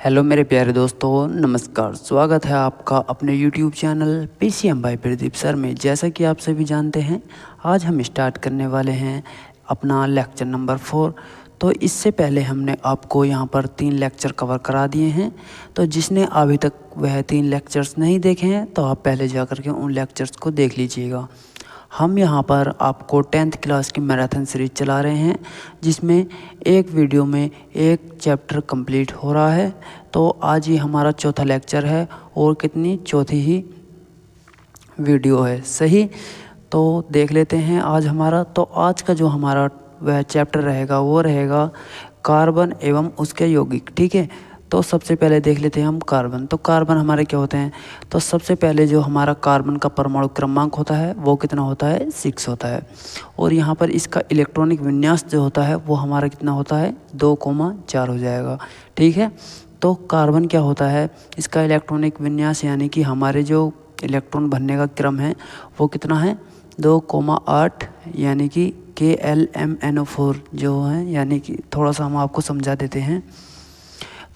Hello मेरे प्यारे दोस्तों, नमस्कार। स्वागत है आपका अपने YouTube channel PCM by Pradeep sir में। जैसा कि आप सभी जानते हैं, आज हम स्टार्ट करने वाले हैं अपना लेक्चर नंबर 4। तो इससे पहले हमने आपको यहाँ पर 3 लेक्चर कवर करा दिए हैं। तो जिसने अभी तक वह 3 लेक्चर्स नहीं देखे हैं तो आप पहले जा कर के उन लेक्चर्स को देख लीजिएगा। हम यहाँ पर आपको 10th क्लास की मैराथन सीरीज चला रहे हैं, जिसमें एक वीडियो में एक चैप्टर कंप्लीट हो रहा है। तो आज ही हमारा चौथा लेक्चर है और चौथी ही वीडियो है, सही। तो देख लेते हैं आज हमारा। तो आज का जो हमारा वह चैप्टर रहेगा वो रहेगा कार्बन एवं उसके यौगिक, ठीक है। तो सबसे पहले देख लेते हैं हम कार्बन। तो कार्बन हमारे क्या होते हैं? तो सबसे पहले जो हमारा कार्बन का परमाणु क्रमांक होता है वो कितना होता है? 6 होता है। और यहाँ पर इसका इलेक्ट्रॉनिक विन्यास जो होता है वो हमारा कितना होता है? 2,4 हो जाएगा, ठीक है। तो कार्बन क्या होता है? इसका इलेक्ट्रॉनिक विन्यास यानी कि हमारे जो इलेक्ट्रॉन भरने का क्रम है वो कितना है? 2,8, यानी कि KLMNO4 जो है, यानी कि थोड़ा सा हम आपको समझा देते हैं।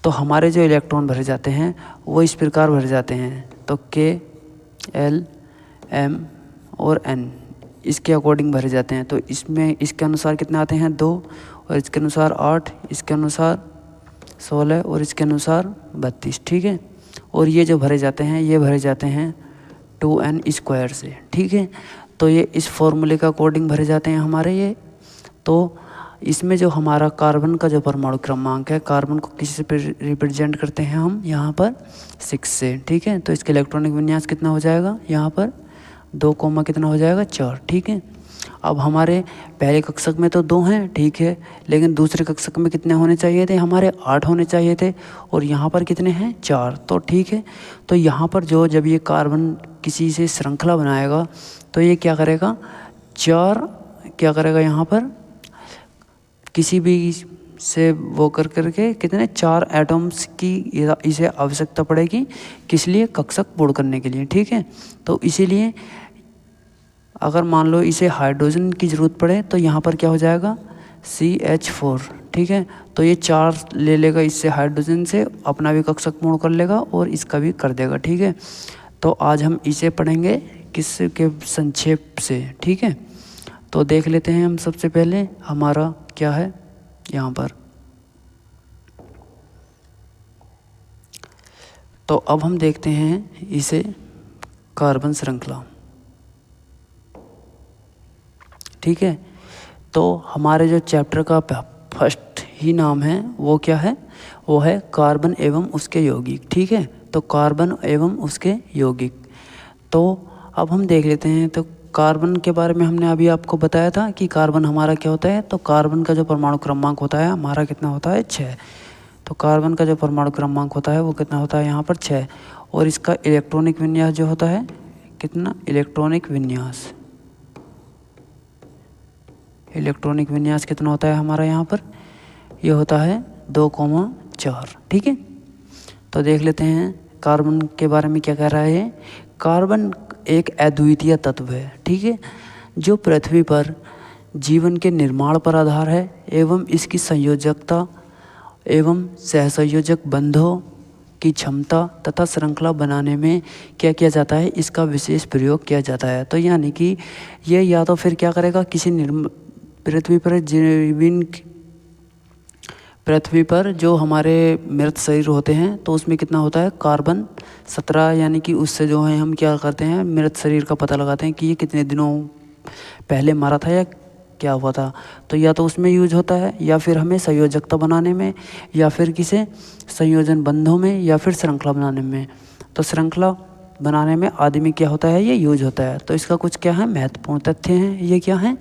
तो हमारे जो इलेक्ट्रॉन भरे जाते हैं वो इस प्रकार भरे जाते हैं। तो K, L, M और N इसके अकॉर्डिंग भरे जाते हैं। तो इसमें इसके अनुसार कितने आते हैं? 2, और इसके अनुसार 8, इसके अनुसार 16 और इसके अनुसार 32, ठीक है। और ये जो भरे जाते हैं ये भरे जाते हैं 2n² से, ठीक है। तो ये इस फॉर्मूले के अकॉर्डिंग भरे जाते हैं हमारे ये। तो इसमें जो हमारा कार्बन का जो परमाणु क्रमांक है, कार्बन को किसी से रिप्रेजेंट करते हैं हम यहाँ पर 6 से, ठीक है। तो इसके इलेक्ट्रॉनिक विन्यास कितना हो जाएगा? यहाँ पर 2, कितना हो जाएगा? 4, ठीक है। अब हमारे पहले कक्षक में तो 2 हैं, ठीक है, लेकिन दूसरे कक्षक में कितने होने चाहिए थे? हमारे 8 होने चाहिए थे। और यहाँ पर कितने हैं? 4, तो ठीक है। तो यहाँ पर जब ये कार्बन किसी से श्रृंखला बनाएगा तो ये क्या करेगा? 4 क्या करेगा? यहाँ पर किसी भी से वो करके कितने 4 एटम्स की इसे आवश्यकता पड़ेगी, किस लिए? कक्षक पूर्ण करने के लिए, ठीक है। तो इसीलिए अगर मान लो इसे हाइड्रोजन की ज़रूरत पड़े तो यहाँ पर क्या हो जाएगा? CH4, ठीक है। तो ये 4 ले लेगा इससे, हाइड्रोजन से अपना भी कक्षक पूर्ण कर लेगा और इसका भी कर देगा, ठीक है। तो आज हम इसे पढ़ेंगे किस के संक्षेप से, ठीक है। तो देख लेते हैं हम सबसे पहले हमारा क्या है यहाँ पर। तो अब हम देखते हैं इसे कार्बन श्रृंखला, ठीक है। तो हमारे जो चैप्टर का फर्स्ट ही नाम है वो क्या है? वो है कार्बन एवं उसके यौगिक, ठीक है। तो कार्बन एवं उसके यौगिक। तो अब हम देख लेते हैं। तो कार्बन के बारे में हमने अभी आपको बताया था कि कार्बन हमारा क्या होता है। तो कार्बन का जो परमाणु क्रमांक होता है हमारा कितना होता है? 6। तो कार्बन का जो परमाणु क्रमांक होता है वो कितना होता है? यहाँ पर 6। और इसका इलेक्ट्रॉनिक विन्यास जो होता है कितना? इलेक्ट्रॉनिक विन्यास कितना होता है हमारा यहाँ पर? ये होता है 2,4, ठीक है। तो देख लेते हैं कार्बन के बारे में क्या कह रहा है। कार्बन एक अद्वितीय तत्व है, ठीक है, जो पृथ्वी पर जीवन के निर्माण पर आधार है एवं इसकी संयोजकता एवं सहसंयोजक बंधों की क्षमता तथा श्रृंखला बनाने में क्या किया जाता है? इसका विशेष प्रयोग किया जाता है। तो यानी कि ये या तो फिर क्या करेगा? किसी पृथ्वी पर जो हमारे मृत शरीर होते हैं तो उसमें कितना होता है? कार्बन 17, यानी कि उससे जो है हम क्या करते हैं? मृत शरीर का पता लगाते हैं कि ये कितने दिनों पहले मारा था या क्या हुआ था। तो या तो उसमें यूज होता है, या फिर हमें संयोजकता बनाने में, या फिर किसी संयोजन बंधों में, या फिर श्रृंखला बनाने में। तो श्रृंखला बनाने में आदमी क्या होता है? ये यूज होता है। तो इसका कुछ क्या है? महत्वपूर्ण तथ्य हैं। ये क्या है?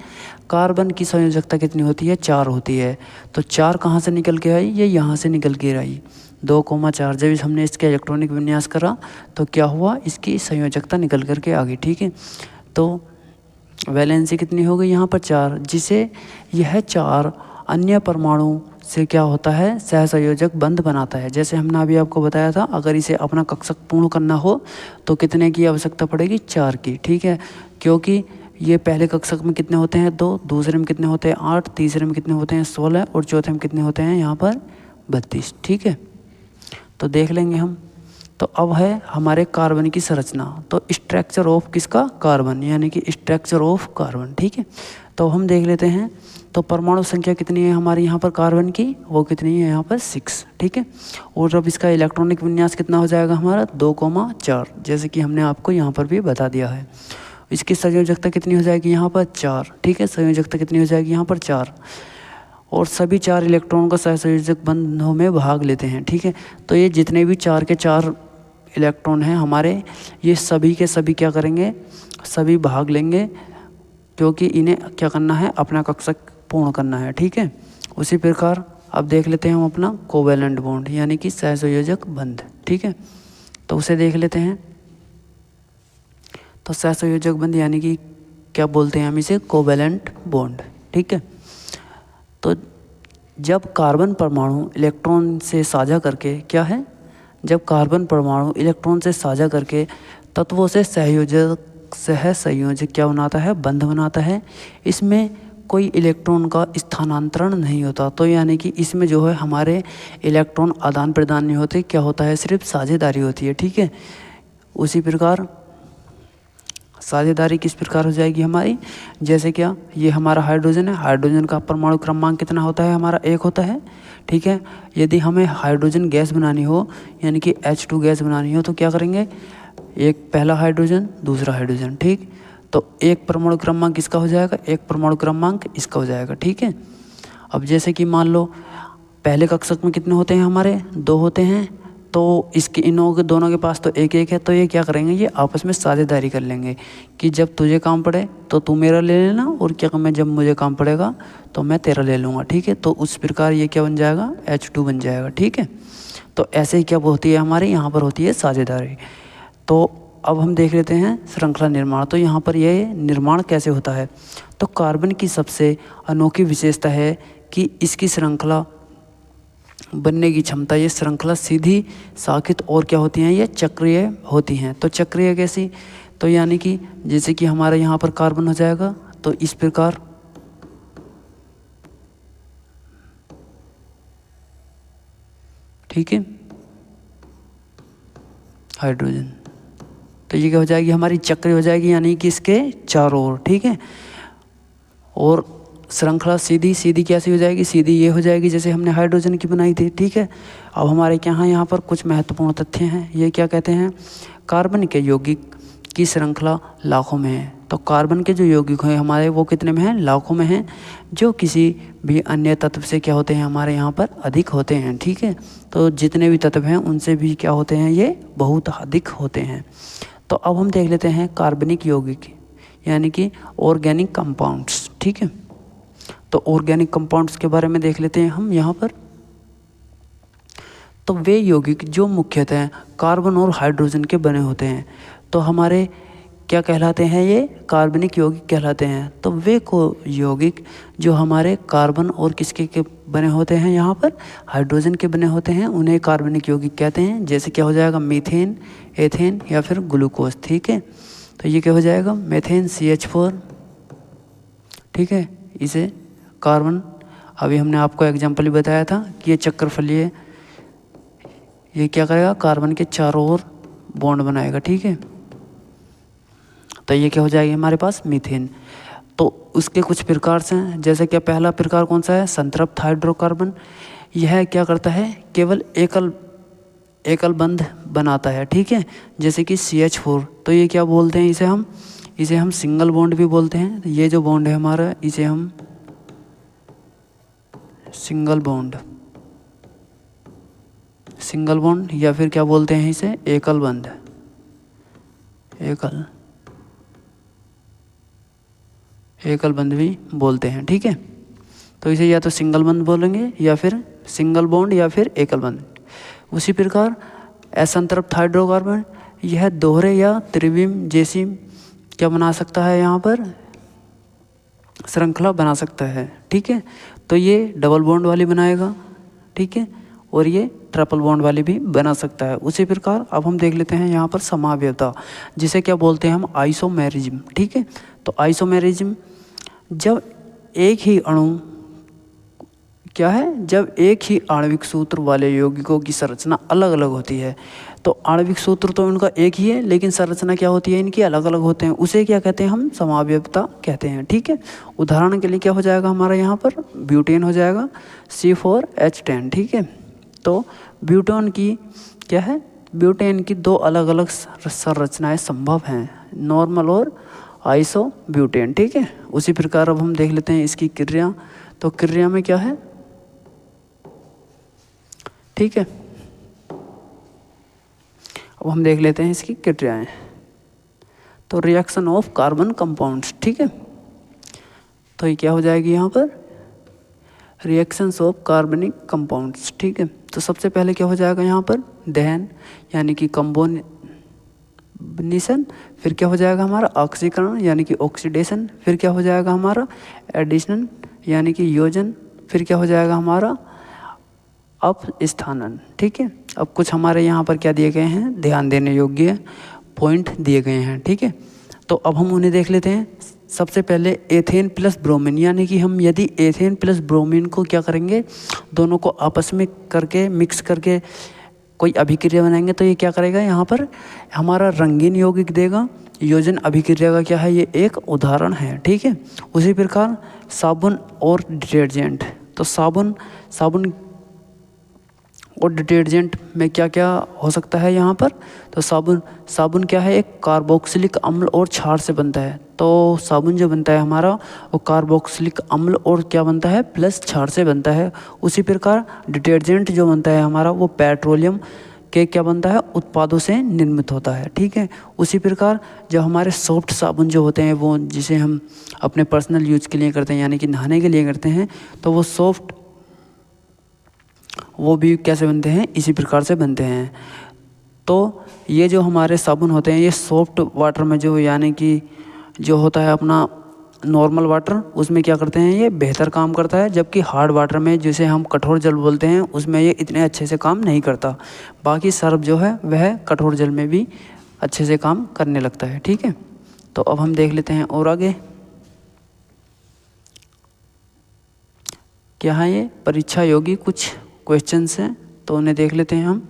कार्बन की संयोजकता कितनी होती है? 4 होती है। तो 4 कहाँ से निकल के आई? ये यहाँ से निकल के आई 2,4। जब हमने इसके इलेक्ट्रॉनिक विन्यास करा तो क्या हुआ? इसकी संयोजकता निकल करके आ गई, ठीक है। तो वैलेंसी कितनी हो गई यहाँ पर? 4, जिसे यह 4 अन्य परमाणु से क्या होता है? सहसंयोजक बंध बनाता है। जैसे हमने अभी आपको बताया था, अगर इसे अपना कक्षक पूर्ण करना हो तो कितने की आवश्यकता पड़ेगी? 4 की, ठीक है। क्योंकि ये पहले कक्षक में कितने होते हैं? 2, दूसरे में कितने होते हैं? 8, तीसरे में कितने होते हैं? 16 और चौथे में कितने होते हैं? यहाँ पर 32, ठीक है। तो देख लेंगे हम। तो अब है हमारे कार्बन की संरचना, तो स्ट्रक्चर ऑफ किसका, कार्बन, यानी कि स्ट्रक्चर ऑफ कार्बन। ठीक है, तो हम देख लेते हैं। तो परमाणु संख्या कितनी है हमारी यहाँ पर कार्बन की, वो कितनी है यहाँ पर 6। ठीक है, और अब इसका इलेक्ट्रॉनिक विन्यास कितना हो जाएगा हमारा 2,4, जैसे कि हमने आपको यहाँ पर भी बता दिया है। इसकी संयोजकता कितनी हो जाएगी यहाँ पर 4। ठीक है, संयोजकता कितनी हो जाएगी यहाँ पर 4, और सभी 4 इलेक्ट्रॉन का सहसंयोजक बंधों में भाग लेते हैं। ठीक है, तो ये जितने भी 4 के 4 इलेक्ट्रॉन हैं हमारे, ये सभी के सभी क्या करेंगे, सभी भाग लेंगे, क्योंकि इन्हें क्या करना है, अपना कक्षक पूर्ण करना है। ठीक है, उसी प्रकार अब देख लेते हैं हम अपना कोवैलेंट बॉन्ड, यानी कि सहसंयोजक बंध। ठीक है, तो उसे देख लेते हैं। तो सहसंयोजक बंध यानी कि क्या बोलते हैं हम इसे, कोवैलेंट बॉन्ड। ठीक है, तो जब कार्बन परमाणु इलेक्ट्रॉन से साझा करके क्या है, जब कार्बन परमाणु इलेक्ट्रॉन से साझा करके तत्वों से सहसंयोजक क्या बनाता है, बंध बनाता है, इसमें कोई इलेक्ट्रॉन का स्थानांतरण नहीं होता। तो यानी कि इसमें जो है हमारे इलेक्ट्रॉन आदान प्रदान नहीं होते, क्या होता है, सिर्फ साझेदारी होती है। ठीक है, उसी प्रकार साझेदारी किस प्रकार हो जाएगी हमारी, जैसे क्या, ये हमारा हाइड्रोजन है, हाइड्रोजन का परमाणु क्रमांक कितना होता है हमारा, 1 होता है। ठीक है, यदि हमें हाइड्रोजन गैस बनानी हो, यानी कि H2 गैस बनानी हो, तो क्या करेंगे, एक पहला हाइड्रोजन, दूसरा हाइड्रोजन। ठीक, तो एक परमाणु क्रमांक किसका हो जाएगा, एक परमाणु क्रमांक इसका हो जाएगा। ठीक है, अब जैसे कि मान लो पहले कक्षक में कितने होते हैं हमारे, 2 होते हैं, तो इसके इनों के दोनों के पास तो 1-1 है, तो ये क्या करेंगे, ये आपस में साझेदारी कर लेंगे कि जब तुझे काम पड़े तो तू मेरा ले लेना, और क्या मैं जब मुझे काम पड़ेगा तो मैं तेरा ले लूँगा। ठीक है, तो उस प्रकार ये क्या बन जाएगा, H2 बन जाएगा। ठीक है, तो ऐसे ही क्या होती है हमारे यहाँ पर होती है साझेदारी। तो अब हम देख लेते हैं श्रृंखला निर्माण। तो यहाँ पर ये निर्माण कैसे होता है, तो कार्बन की सबसे अनोखी विशेषता है कि इसकी श्रृंखला बनने की क्षमता, ये श्रृंखला सीधी, साखित और क्या होती हैं, ये चक्रीय होती हैं। तो चक्रीय कैसी, तो यानी कि जैसे कि हमारे यहाँ पर कार्बन हो जाएगा, तो इस प्रकार ठीक है, हाइड्रोजन, तो ये क्या हो जाएगी हमारी, चक्रीय हो जाएगी, यानी कि इसके चारों ओर। ठीक है, और श्रृंखला सीधी सीधी कैसी हो जाएगी, सीधी ये हो जाएगी जैसे हमने हाइड्रोजन की बनाई थी। ठीक है, अब हमारे यहाँ पर कुछ महत्वपूर्ण तथ्य हैं। ये क्या कहते हैं, कार्बन के यौगिक की श्रृंखला लाखों में है। तो कार्बन के जो यौगिक हैं हमारे, वो कितने में हैं, लाखों में हैं, जो किसी भी अन्य तत्व से क्या होते हैं हमारे यहाँ पर अधिक होते हैं। ठीक है, तो जितने भी तत्व हैं उनसे भी क्या होते हैं, ये बहुत अधिक होते हैं। तो अब हम देख लेते हैं कार्बनिक यौगिक, यानी कि ऑर्गेनिक कंपाउंड्स। ठीक है, तो ऑर्गेनिक कंपाउंड्स के बारे में देख लेते हैं हम यहाँ पर। तो वे यौगिक जो मुख्यतः कार्बन और हाइड्रोजन के बने होते हैं, तो हमारे क्या कहलाते हैं, ये कार्बनिक यौगिक कहलाते हैं। तो वे को यौगिक जो हमारे कार्बन और किसके के बने होते हैं, यहाँ पर हाइड्रोजन के बने होते हैं, उन्हें कार्बनिक यौगिक कहते हैं। जैसे क्या हो जाएगा, मीथेन, एथेन या फिर ग्लूकोज। ठीक है, तो ये क्या हो जाएगा, मेथेन CH4। ठीक है, इसे कार्बन, अभी हमने आपको एग्जाम्पल ही बताया था कि ये चक्रफलीय, ये क्या करेगा, कार्बन के चारों ओर बॉन्ड बनाएगा। ठीक है, तो ये क्या हो जाएगी हमारे पास, मीथेन। तो उसके कुछ प्रकार से हैं, जैसे कि पहला प्रकार कौन सा है, संतृप्त हाइड्रोकार्बन। यह क्या करता है, केवल एकल बंध बनाता है। ठीक है, जैसे कि CH4, तो ये क्या बोलते हैं, इसे हम सिंगल बॉन्ड भी बोलते हैं। ये जो बॉन्ड है हमारा, इसे हम सिंगल बॉन्ड या फिर क्या बोलते हैं इसे, एकल बंध, एकल बंध भी बोलते हैं। ठीक है, तो इसे या तो सिंगल बंध बोलेंगे या फिर सिंगल बॉन्ड या फिर एकल बंध। उसी प्रकार असंतृप्त हाइड्रोकार्बन, यह दोहरे या त्रिविम जैसी क्या बना सकता है, यहाँ पर श्रृंखला बना सकता है। ठीक है, तो ये डबल बॉन्ड वाली बनाएगा। ठीक है, और ये ट्रिपल बॉन्ड वाली भी बना सकता है। उसी प्रकार अब हम देख लेते हैं यहाँ पर समावयवता, जिसे क्या बोलते हैं हम, आइसोमेरिज्म। ठीक है, तो आइसोमेरिज्म, जब एक ही अणु क्या है, जब एक ही आणविक सूत्र वाले यौगिकों की संरचना अलग अलग होती है। तो आणविक सूत्र तो इनका एक ही है, लेकिन संरचना क्या होती है इनकी अलग अलग होते हैं, उसे क्या कहते हैं, हम समावयवता कहते हैं। ठीक है, उदाहरण के लिए क्या हो जाएगा हमारा यहाँ पर, ब्यूटेन हो जाएगा C4H10। ठीक है, तो ब्यूटेन की क्या है, ब्यूटेन की दो अलग अलग संरचनाएं संभव हैं, नॉर्मल और आइसो ब्यूटेन। ठीक है, उसी प्रकार अब हम देख लेते हैं इसकी क्रिया। तो क्रिया में क्या है, ठीक है, अब हम देख लेते हैं इसकी क्रियाएं। तो रिएक्शन ऑफ कार्बन कंपाउंड्स। ठीक है, तो ये क्या हो जाएगी यहाँ पर, रिएक्शंस ऑफ कार्बनिक कंपाउंड्स। ठीक है, तो सबसे पहले क्या हो जाएगा यहाँ पर, दहन यानी कि कंपोजिशन, फिर क्या हो जाएगा हमारा ऑक्सीकरण यानी कि ऑक्सीडेशन, फिर क्या हो जाएगा हमारा एडिशन यानी कि योजन, फिर क्या हो जाएगा हमारा अपस्थानन। ठीक है, अब कुछ हमारे यहाँ पर क्या दिए गए हैं, ध्यान देने योग्य पॉइंट दिए गए हैं। ठीक है, तो अब हम उन्हें देख लेते हैं। सबसे पहले एथेन प्लस ब्रोमीन, यानी कि हम यदि एथेन प्लस ब्रोमीन को क्या करेंगे, दोनों को आपस में करके मिक्स करके कोई अभिक्रिया बनाएंगे, तो ये क्या करेगा, यहाँ पर हमारा रंगीन यौगिक देगा। योजन अभिक्रिया का क्या है, ये एक उदाहरण है। ठीक है, उसी प्रकार साबुन और डिटर्जेंट, तो साबुन और डिटर्जेंट में क्या क्या हो सकता है यहाँ पर, तो साबुन क्या है, एक कार्बोक्सिलिक अम्ल और क्षार से बनता है। तो साबुन जो बनता है हमारा वो कार्बोक्सिलिक अम्ल और क्या बनता है, प्लस क्षार से बनता है। उसी प्रकार डिटर्जेंट जो बनता है हमारा वो पेट्रोलियम के क्या बनता है, उत्पादों से निर्मित होता है। ठीक है, उसी प्रकार जब हमारे सॉफ्ट साबुन जो होते हैं, वो जिसे हम अपने पर्सनल यूज के लिए करते हैं यानी कि नहाने के लिए करते हैं, तो वो सॉफ्ट, वो भी कैसे बनते हैं, इसी प्रकार से बनते हैं। तो ये जो हमारे साबुन होते हैं, ये सॉफ्ट वाटर में जो यानी कि जो होता है अपना नॉर्मल वाटर, उसमें क्या करते हैं, ये बेहतर काम करता है। जबकि हार्ड वाटर में, जिसे हम कठोर जल बोलते हैं, उसमें ये इतने अच्छे से काम नहीं करता। बाकी सर्फ जो है वह कठोर जल में भी अच्छे से काम करने लगता है। ठीक है, तो अब हम देख लेते हैं और आगे क्या है, ये परीक्षा योगी कुछ क्वेश्चंस हैं, तो उन्हें देख लेते हैं हम।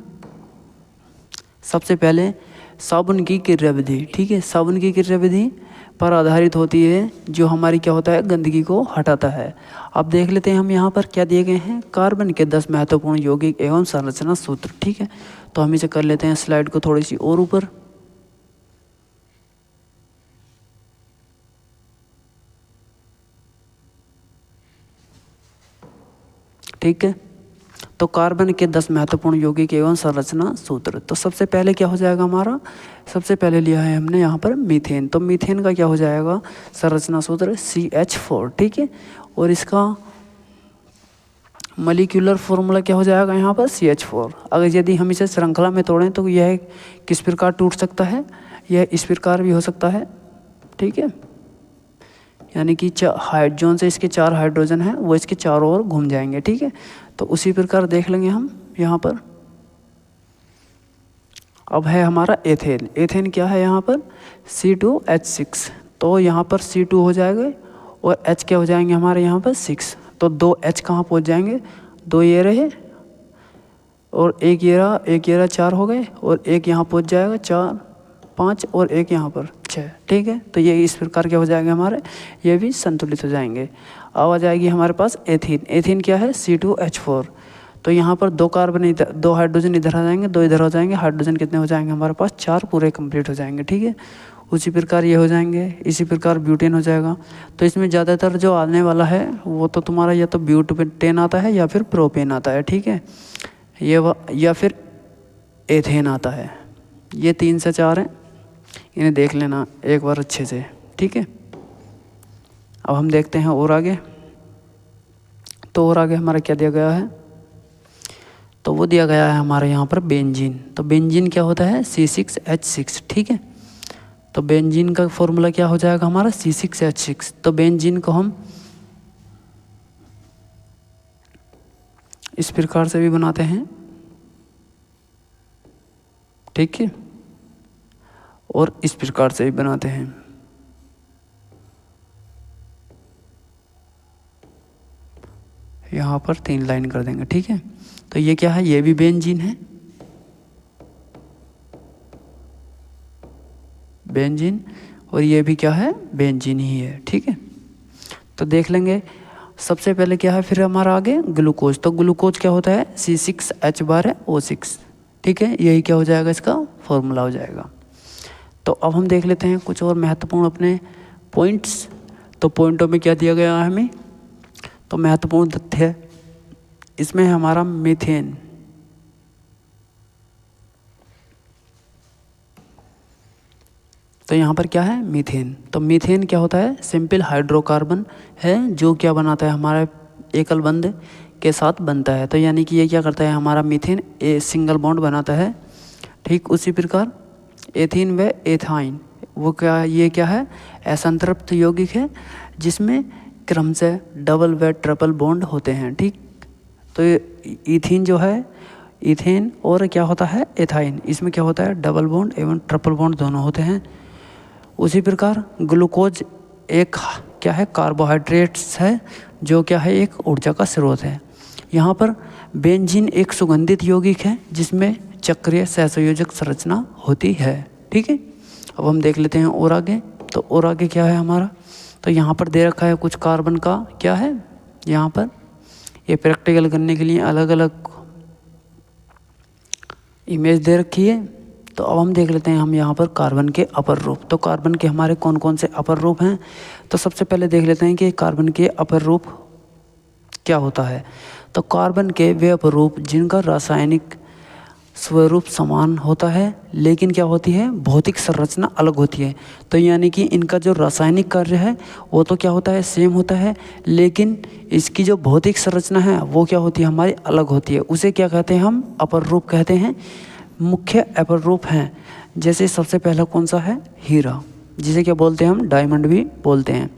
सबसे पहले साबुन की क्रियाविधि। ठीक है, साबुन की क्रियाविधि पर आधारित होती है, जो हमारी क्या होता है, गंदगी को हटाता है। अब देख लेते हैं हम यहाँ पर क्या दिए गए हैं, कार्बन के 10 महत्वपूर्ण यौगिक एवं संरचना सूत्र। ठीक है, तो हम इसे कर लेते हैं स्लाइड को थोड़ी सी और ऊपर। ठीक है, तो कार्बन के 10 महत्वपूर्ण यौगिक एवं संरचना सूत्र। तो सबसे पहले क्या हो जाएगा हमारा, सबसे पहले लिया है हमने यहाँ पर मीथेन। तो मीथेन का क्या हो जाएगा, संरचना सूत्र CH4। ठीक है, और इसका मॉलिक्यूलर फॉर्मूला क्या हो जाएगा यहाँ पर, CH4। अगर यदि हम इसे श्रृंखला में तोड़ें तो यह किस प्रकार टूट सकता है, यह इस प्रकार भी हो सकता है। ठीक है, यानी कि हाइड्रोजन से इसके 4 हाइड्रोजन हैं, वो इसके चारों ओर घूम जाएंगे। ठीक है, तो उसी प्रकार देख लेंगे हम यहाँ पर। अब है हमारा एथेन। एथेन क्या है यहाँ पर, C2H6। तो यहाँ पर C2 हो जाएगा और H क्या हो जाएंगे हमारे यहाँ पर 6। तो 2 H कहाँ पहुँच जाएंगे, 2 ये रहे और एक ये रहा, 4 हो गए, और एक यहाँ पहुँच जाएगा 4, 5 और एक यहाँ पर 6। ठीक है, तो ये इस प्रकार के हो जाएंगे हमारे, ये भी संतुलित हो जाएंगे। अब आ जाएगी हमारे पास एथीन। एथीन क्या है, C2H4। तो यहाँ पर 2 कार्बन इधर, 2 हाइड्रोजन इधर आ जाएंगे, 2 इधर हो जाएंगे। हाइड्रोजन कितने हो जाएंगे हमारे पास, 4 पूरे कंप्लीट हो जाएंगे। ठीक है, उसी प्रकार ये हो जाएंगे, इसी प्रकार ब्यूटेन हो जाएगा। तो इसमें ज़्यादातर जो आने वाला है वो तो तुम्हारा या तो ब्यूटेन आता है या फिर प्रोपेन आता है। ठीक है, ये या फिर एथेन आता है। ये 3 से 4 हैं, इन्हें देख लेना एक बार अच्छे से। ठीक है, अब हम देखते हैं और आगे। तो और आगे हमारा क्या दिया गया है, तो वो दिया गया है हमारे यहाँ पर बेंजीन। तो बेंजीन क्या होता है, C6H6। ठीक है, तो बेंजीन का फॉर्मूला क्या हो जाएगा हमारा, C6H6। तो बेंजीन को हम इस प्रकार से भी बनाते हैं। ठीक है, और इस प्रकार से भी बनाते हैं। यहाँ पर 3 लाइन कर देंगे, ठीक है। तो ये क्या है, ये भी बेंजीन है, बेंजीन, और ये भी क्या है, बेंजीन ही है, ठीक है। तो देख लेंगे सबसे पहले क्या है, फिर हमारा आगे ग्लूकोज। तो ग्लूकोज क्या होता है, C6H12O6, ठीक है। यही क्या हो जाएगा, इसका फॉर्मूला हो जाएगा। तो अब हम देख लेते हैं कुछ और महत्वपूर्ण अपने पॉइंट्स। तो पॉइंटों में क्या दिया गया है हमें, तो महत्वपूर्ण तथ्य इसमें है हमारा मीथेन। तो यहाँ पर क्या है, मीथेन। तो मीथेन क्या होता है, सिंपल हाइड्रोकार्बन है जो क्या बनाता है, हमारा एकल बंध के साथ बनता है। तो यानी कि ये क्या करता है, हमारा मीथेन सिंगल बॉन्ड बनाता है, ठीक। उसी प्रकार एथीन व एथाइन, वो क्या, ये क्या है, असंतृप्त यौगिक है जिसमें क्रमशः डबल व ट्रिपल बॉन्ड होते हैं, ठीक। तो इथीन जो है, इथेन और क्या होता है, एथाइन, इसमें क्या होता है, डबल बॉन्ड एवं ट्रिपल बॉन्ड दोनों होते हैं। उसी प्रकार ग्लूकोज एक क्या है, कार्बोहाइड्रेट्स है जो क्या है, एक ऊर्जा का स्रोत है। यहाँ पर बेंजीन एक सुगंधित यौगिक है जिसमें चक्रीय सहसंयोजक संरचना होती है, ठीक है। अब हम देख लेते हैं और आगे। तो और आगे क्या है हमारा, तो यहाँ पर दे रखा है कुछ कार्बन का क्या है, यहाँ पर ये प्रैक्टिकल करने के लिए अलग अलग इमेज दे रखी है। तो अब हम देख लेते हैं हम यहाँ पर कार्बन के अपर रूप। तो कार्बन के हमारे कौन कौन से अपर रूप हैं, तो सबसे पहले देख लेते हैं कि कार्बन के अपर रूप क्या होता है। तो कार्बन के वे अपर रूप जिनका रासायनिक स्वरूप समान होता है लेकिन क्या होती है, भौतिक संरचना अलग होती है। तो यानी कि इनका जो रासायनिक कार्य है वो तो क्या होता है, सेम होता है, लेकिन इसकी जो भौतिक संरचना है वो क्या होती है, हमारी अलग होती है। उसे क्या कहते हैं, हम अपर रूप कहते हैं। मुख्य अपर रूप हैं, जैसे सबसे पहला कौन सा है, हीरा, जिसे क्या बोलते हैं हम, डायमंड भी बोलते हैं।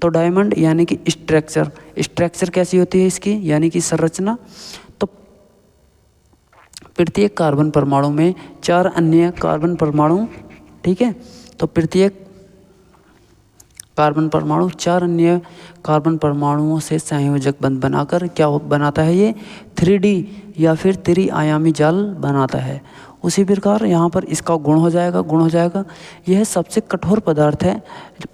तो डायमंड यानी कि स्ट्रक्चर कैसी होती है इसकी, यानी कि संरचना। तो प्रत्येक कार्बन परमाणु में 4 अन्य कार्बन परमाणु, ठीक है। तो प्रत्येक कार्बन परमाणु 4 अन्य कार्बन परमाणुओं से संयोजक बंध बनाकर क्या बनाता है, ये 3D या फिर त्रि-आयामी जाल बनाता है। उसी प्रकार यहाँ पर इसका गुण हो जाएगा, यह सबसे कठोर पदार्थ है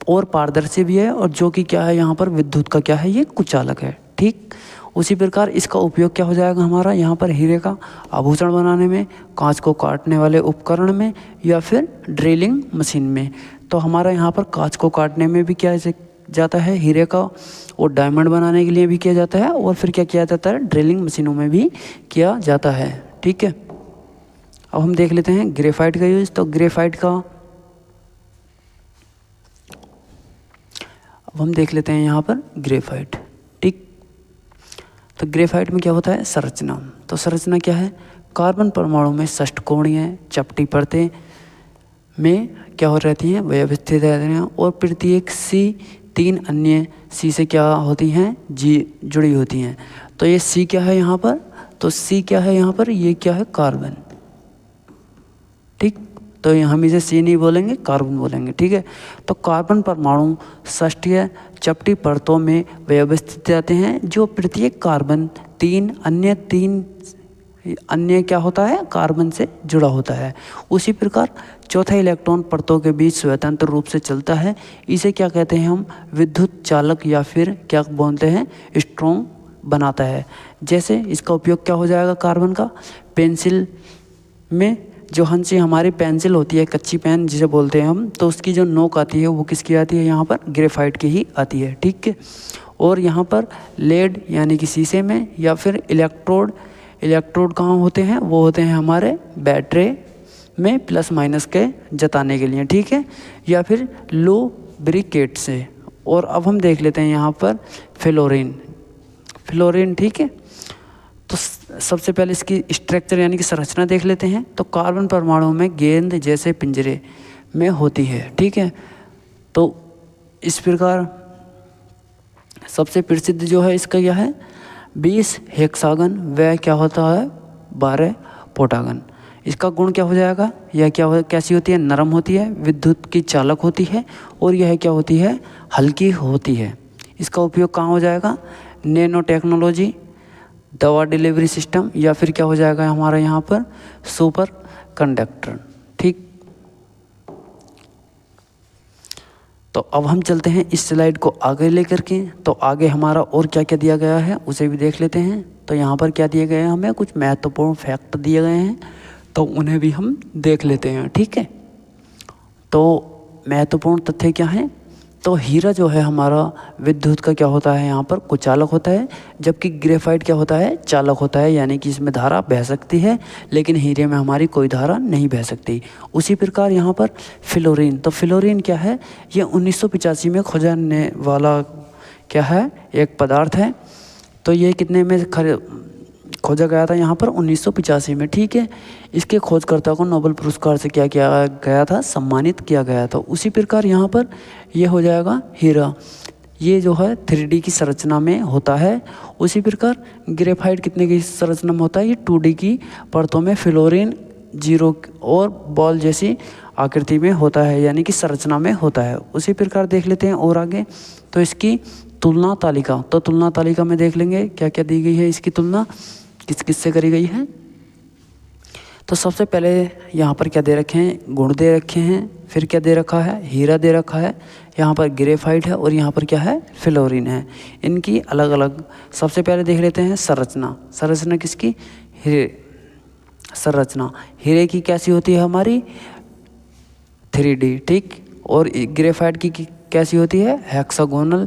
और पारदर्शी भी है, और जो कि क्या है, यहाँ पर विद्युत का क्या है, ये कुचालक है, ठीक। उसी प्रकार इसका उपयोग क्या हो जाएगा हमारा, यहाँ पर हीरे का आभूषण बनाने में, कांच को काटने वाले उपकरण में, या फिर ड्रिलिंग मशीन में। तो हमारा यहाँ पर कांच को काटने में भी क्या जाता है, हीरे का, और डायमंड बनाने के लिए भी किया जाता है, और फिर क्या किया जाता है, ड्रिलिंग मशीनों में भी किया जाता है, ठीक है। अब हम देख लेते हैं ग्रेफाइट का यूज। तो ग्रेफाइट का अब हम देख लेते हैं यहाँ पर ग्रेफाइट, ठीक। तो ग्रेफाइट में क्या होता है, संरचना। तो संरचना क्या है, कार्बन परमाणु में षष्ठकोणीय चपटी परतें में क्या हो रहती हैं, व्यवस्थित रहती हैं, और प्रत्येक C 3 अन्य C से क्या होती हैं, G जुड़ी होती हैं। तो ये C क्या है यहाँ पर, तो C क्या है यहाँ पर, ये क्या है, कार्बन, ठीक। तो हम इसे C नहीं बोलेंगे, कार्बन बोलेंगे, ठीक है। तो कार्बन परमाणु षष्ठीय चपटी परतों में व्यवस्थित रहते हैं, जो प्रत्येक कार्बन 3 अन्य क्या होता है, कार्बन से जुड़ा होता है। उसी प्रकार चौथा इलेक्ट्रॉन परतों के बीच स्वतंत्र रूप से चलता है। इसे क्या कहते हैं हम, विद्युत चालक, या फिर क्या बोलते हैं, स्ट्रॉन्ग बनाता है। जैसे इसका उपयोग क्या हो जाएगा कार्बन का, पेंसिल में जो हंसी हमारी पेंसिल होती है, कच्ची पेन जिसे बोलते हैं हम, तो उसकी जो नोक आती है वो किसकी आती है, यहाँ पर ग्रेफाइट की ही आती है, ठीक है। और यहाँ पर लेड यानी कि शीशे में, या फिर इलेक्ट्रोड कहाँ होते हैं, वो होते हैं हमारे बैटरी में प्लस माइनस के जताने के लिए, ठीक है, या फिर लो ब्रिकेट से। और अब हम देख लेते हैं यहाँ पर फ्लोरीन, ठीक है। तो सबसे पहले इसकी स्ट्रक्चर यानी कि संरचना देख लेते हैं। तो कार्बन परमाणु में गेंद जैसे पिंजरे में होती है, ठीक है। तो इस प्रकार सबसे प्रसिद्ध जो है इसका क्या है, 20 हेक्सागन, वह क्या होता है, 12 पोटागन। इसका गुण क्या हो जाएगा, यह कैसी होती है, नरम होती है, विद्युत की चालक होती है, और यह क्या होती है, हल्की होती है। इसका उपयोग कहाँ हो जाएगा, नैनो टेक्नोलॉजी दवा डिलीवरी सिस्टम, या फिर क्या हो जाएगा हमारा यहाँ पर सुपर कंडक्टर। ठीक, तो अब हम चलते हैं इस स्लाइड को आगे लेकर के। तो आगे हमारा और क्या क्या दिया गया है उसे भी देख लेते हैं। तो यहाँ पर क्या दिए गए हैं, हमें कुछ महत्वपूर्ण फैक्ट दिए गए हैं, तो उन्हें भी हम देख लेते हैं। ठीक है, तो महत्वपूर्ण तथ्य क्या हैं, तो हीरा जो है हमारा विद्युत का क्या होता है यहाँ पर कुचालक होता है, जबकि ग्रेफाइट क्या होता है चालक होता है, यानी कि इसमें धारा बह सकती है लेकिन हीरे में हमारी कोई धारा नहीं बह सकती। उसी प्रकार यहाँ पर फ्लोरीन, तो फ्लोरीन क्या है, ये 1985 में खोजने वाला क्या है एक पदार्थ है। तो ये कितने में खोजा गया था यहाँ पर 1985 में। ठीक है, इसके खोजकर्ता को नोबेल पुरस्कार से क्या किया गया था, सम्मानित किया गया था। उसी प्रकार यहाँ पर ये हो जाएगा हीरा, ये जो है 3D की संरचना में होता है। उसी प्रकार ग्रेफाइट कितने की संरचना में होता है, ये 2D की परतों में, फ्लोरीन 0 और बॉल जैसी आकृति में होता है, यानी कि संरचना में होता है। उसी प्रकार देख लेते हैं और आगे, तो इसकी तुलना तालिका, तो तुलना तालिका में देख लेंगे क्या क्या दी गई है, इसकी तुलना किस किस से करी गई है। तो सबसे पहले यहाँ पर क्या दे रखे हैं, गुण दे रखे हैं, फिर क्या दे रखा है, हीरा दे रखा है, यहाँ पर ग्रेफाइट है और यहाँ पर क्या है फ्लोरीन है। इनकी अलग अलग, सबसे पहले देख लेते हैं संरचना। संरचना किसकी, हीरे, संरचना हीरे की कैसी होती है हमारी 3D। ठीक, और ग्रेफाइट की कैसी होती है हेक्सागोनल,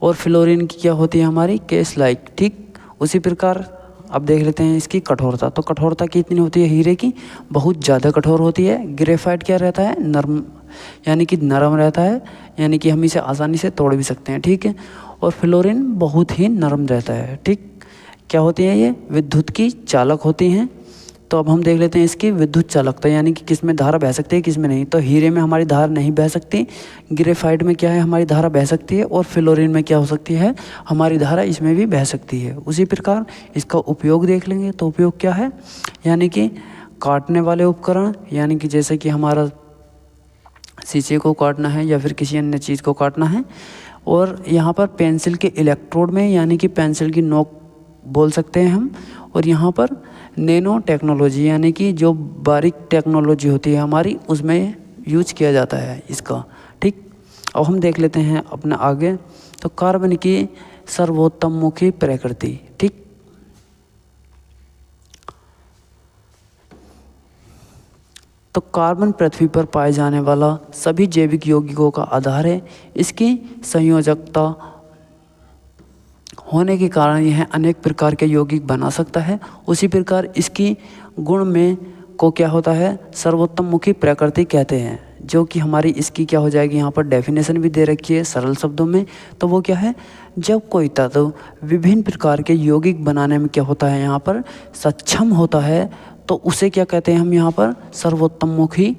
और फ्लोरीन की क्या होती है हमारी केस लाइक। ठीक, उसी प्रकार अब देख लेते हैं इसकी कठोरता। तो कठोरता कितनी होती है हीरे की, बहुत ज़्यादा कठोर होती है। ग्रेफाइट क्या रहता है, नरम, यानी कि नरम रहता है, यानी कि हम इसे आसानी से तोड़ भी सकते हैं। ठीक है, और फ्लोरीन बहुत ही नरम रहता है। ठीक, क्या होती है ये विद्युत की चालक होती हैं। तो अब हम देख लेते हैं इसकी विद्युत चालकता, यानी कि किस में धारा बह सकती है किस में नहीं। तो हीरे में हमारी धारा नहीं बह सकती, ग्रेफाइट में क्या है हमारी धारा बह सकती है, और फ्लोरीन में क्या हो सकती है हमारी धारा इसमें भी बह सकती है। उसी प्रकार इसका उपयोग देख लेंगे। तो उपयोग क्या है, यानी कि काटने वाले उपकरण, यानी कि जैसे कि हमारा शीशे को काटना है या फिर किसी अन्य चीज़ को काटना है। और यहाँ पर पेंसिल के इलेक्ट्रोड में, यानी कि पेंसिल की नोक बोल सकते हैं हम। और यहाँ पर नैनो टेक्नोलॉजी, यानी कि जो बारीक टेक्नोलॉजी होती है हमारी, उसमें यूज किया जाता है इसका। ठीक, अब हम देख लेते हैं अपना आगे। तो कार्बन की सर्वोत्तममुखी प्रकृति। ठीक, तो कार्बन पृथ्वी पर पाए जाने वाला सभी जैविक यौगिकों का आधार है। इसकी संयोजकता होने के कारण यह अनेक प्रकार के यौगिक बना सकता है। उसी प्रकार इसकी गुण में को क्या होता है सर्वोत्तममुखी प्रकृति कहते हैं, जो कि हमारी इसकी क्या हो जाएगी, यहाँ पर डेफिनेशन भी दे रखी है सरल शब्दों में। तो वो क्या है, जब कोई तत्व विभिन्न प्रकार के यौगिक बनाने में क्या होता है यहाँ पर सक्षम होता है, तो उसे क्या कहते हैं हम यहाँ पर सर्वोत्तममुखी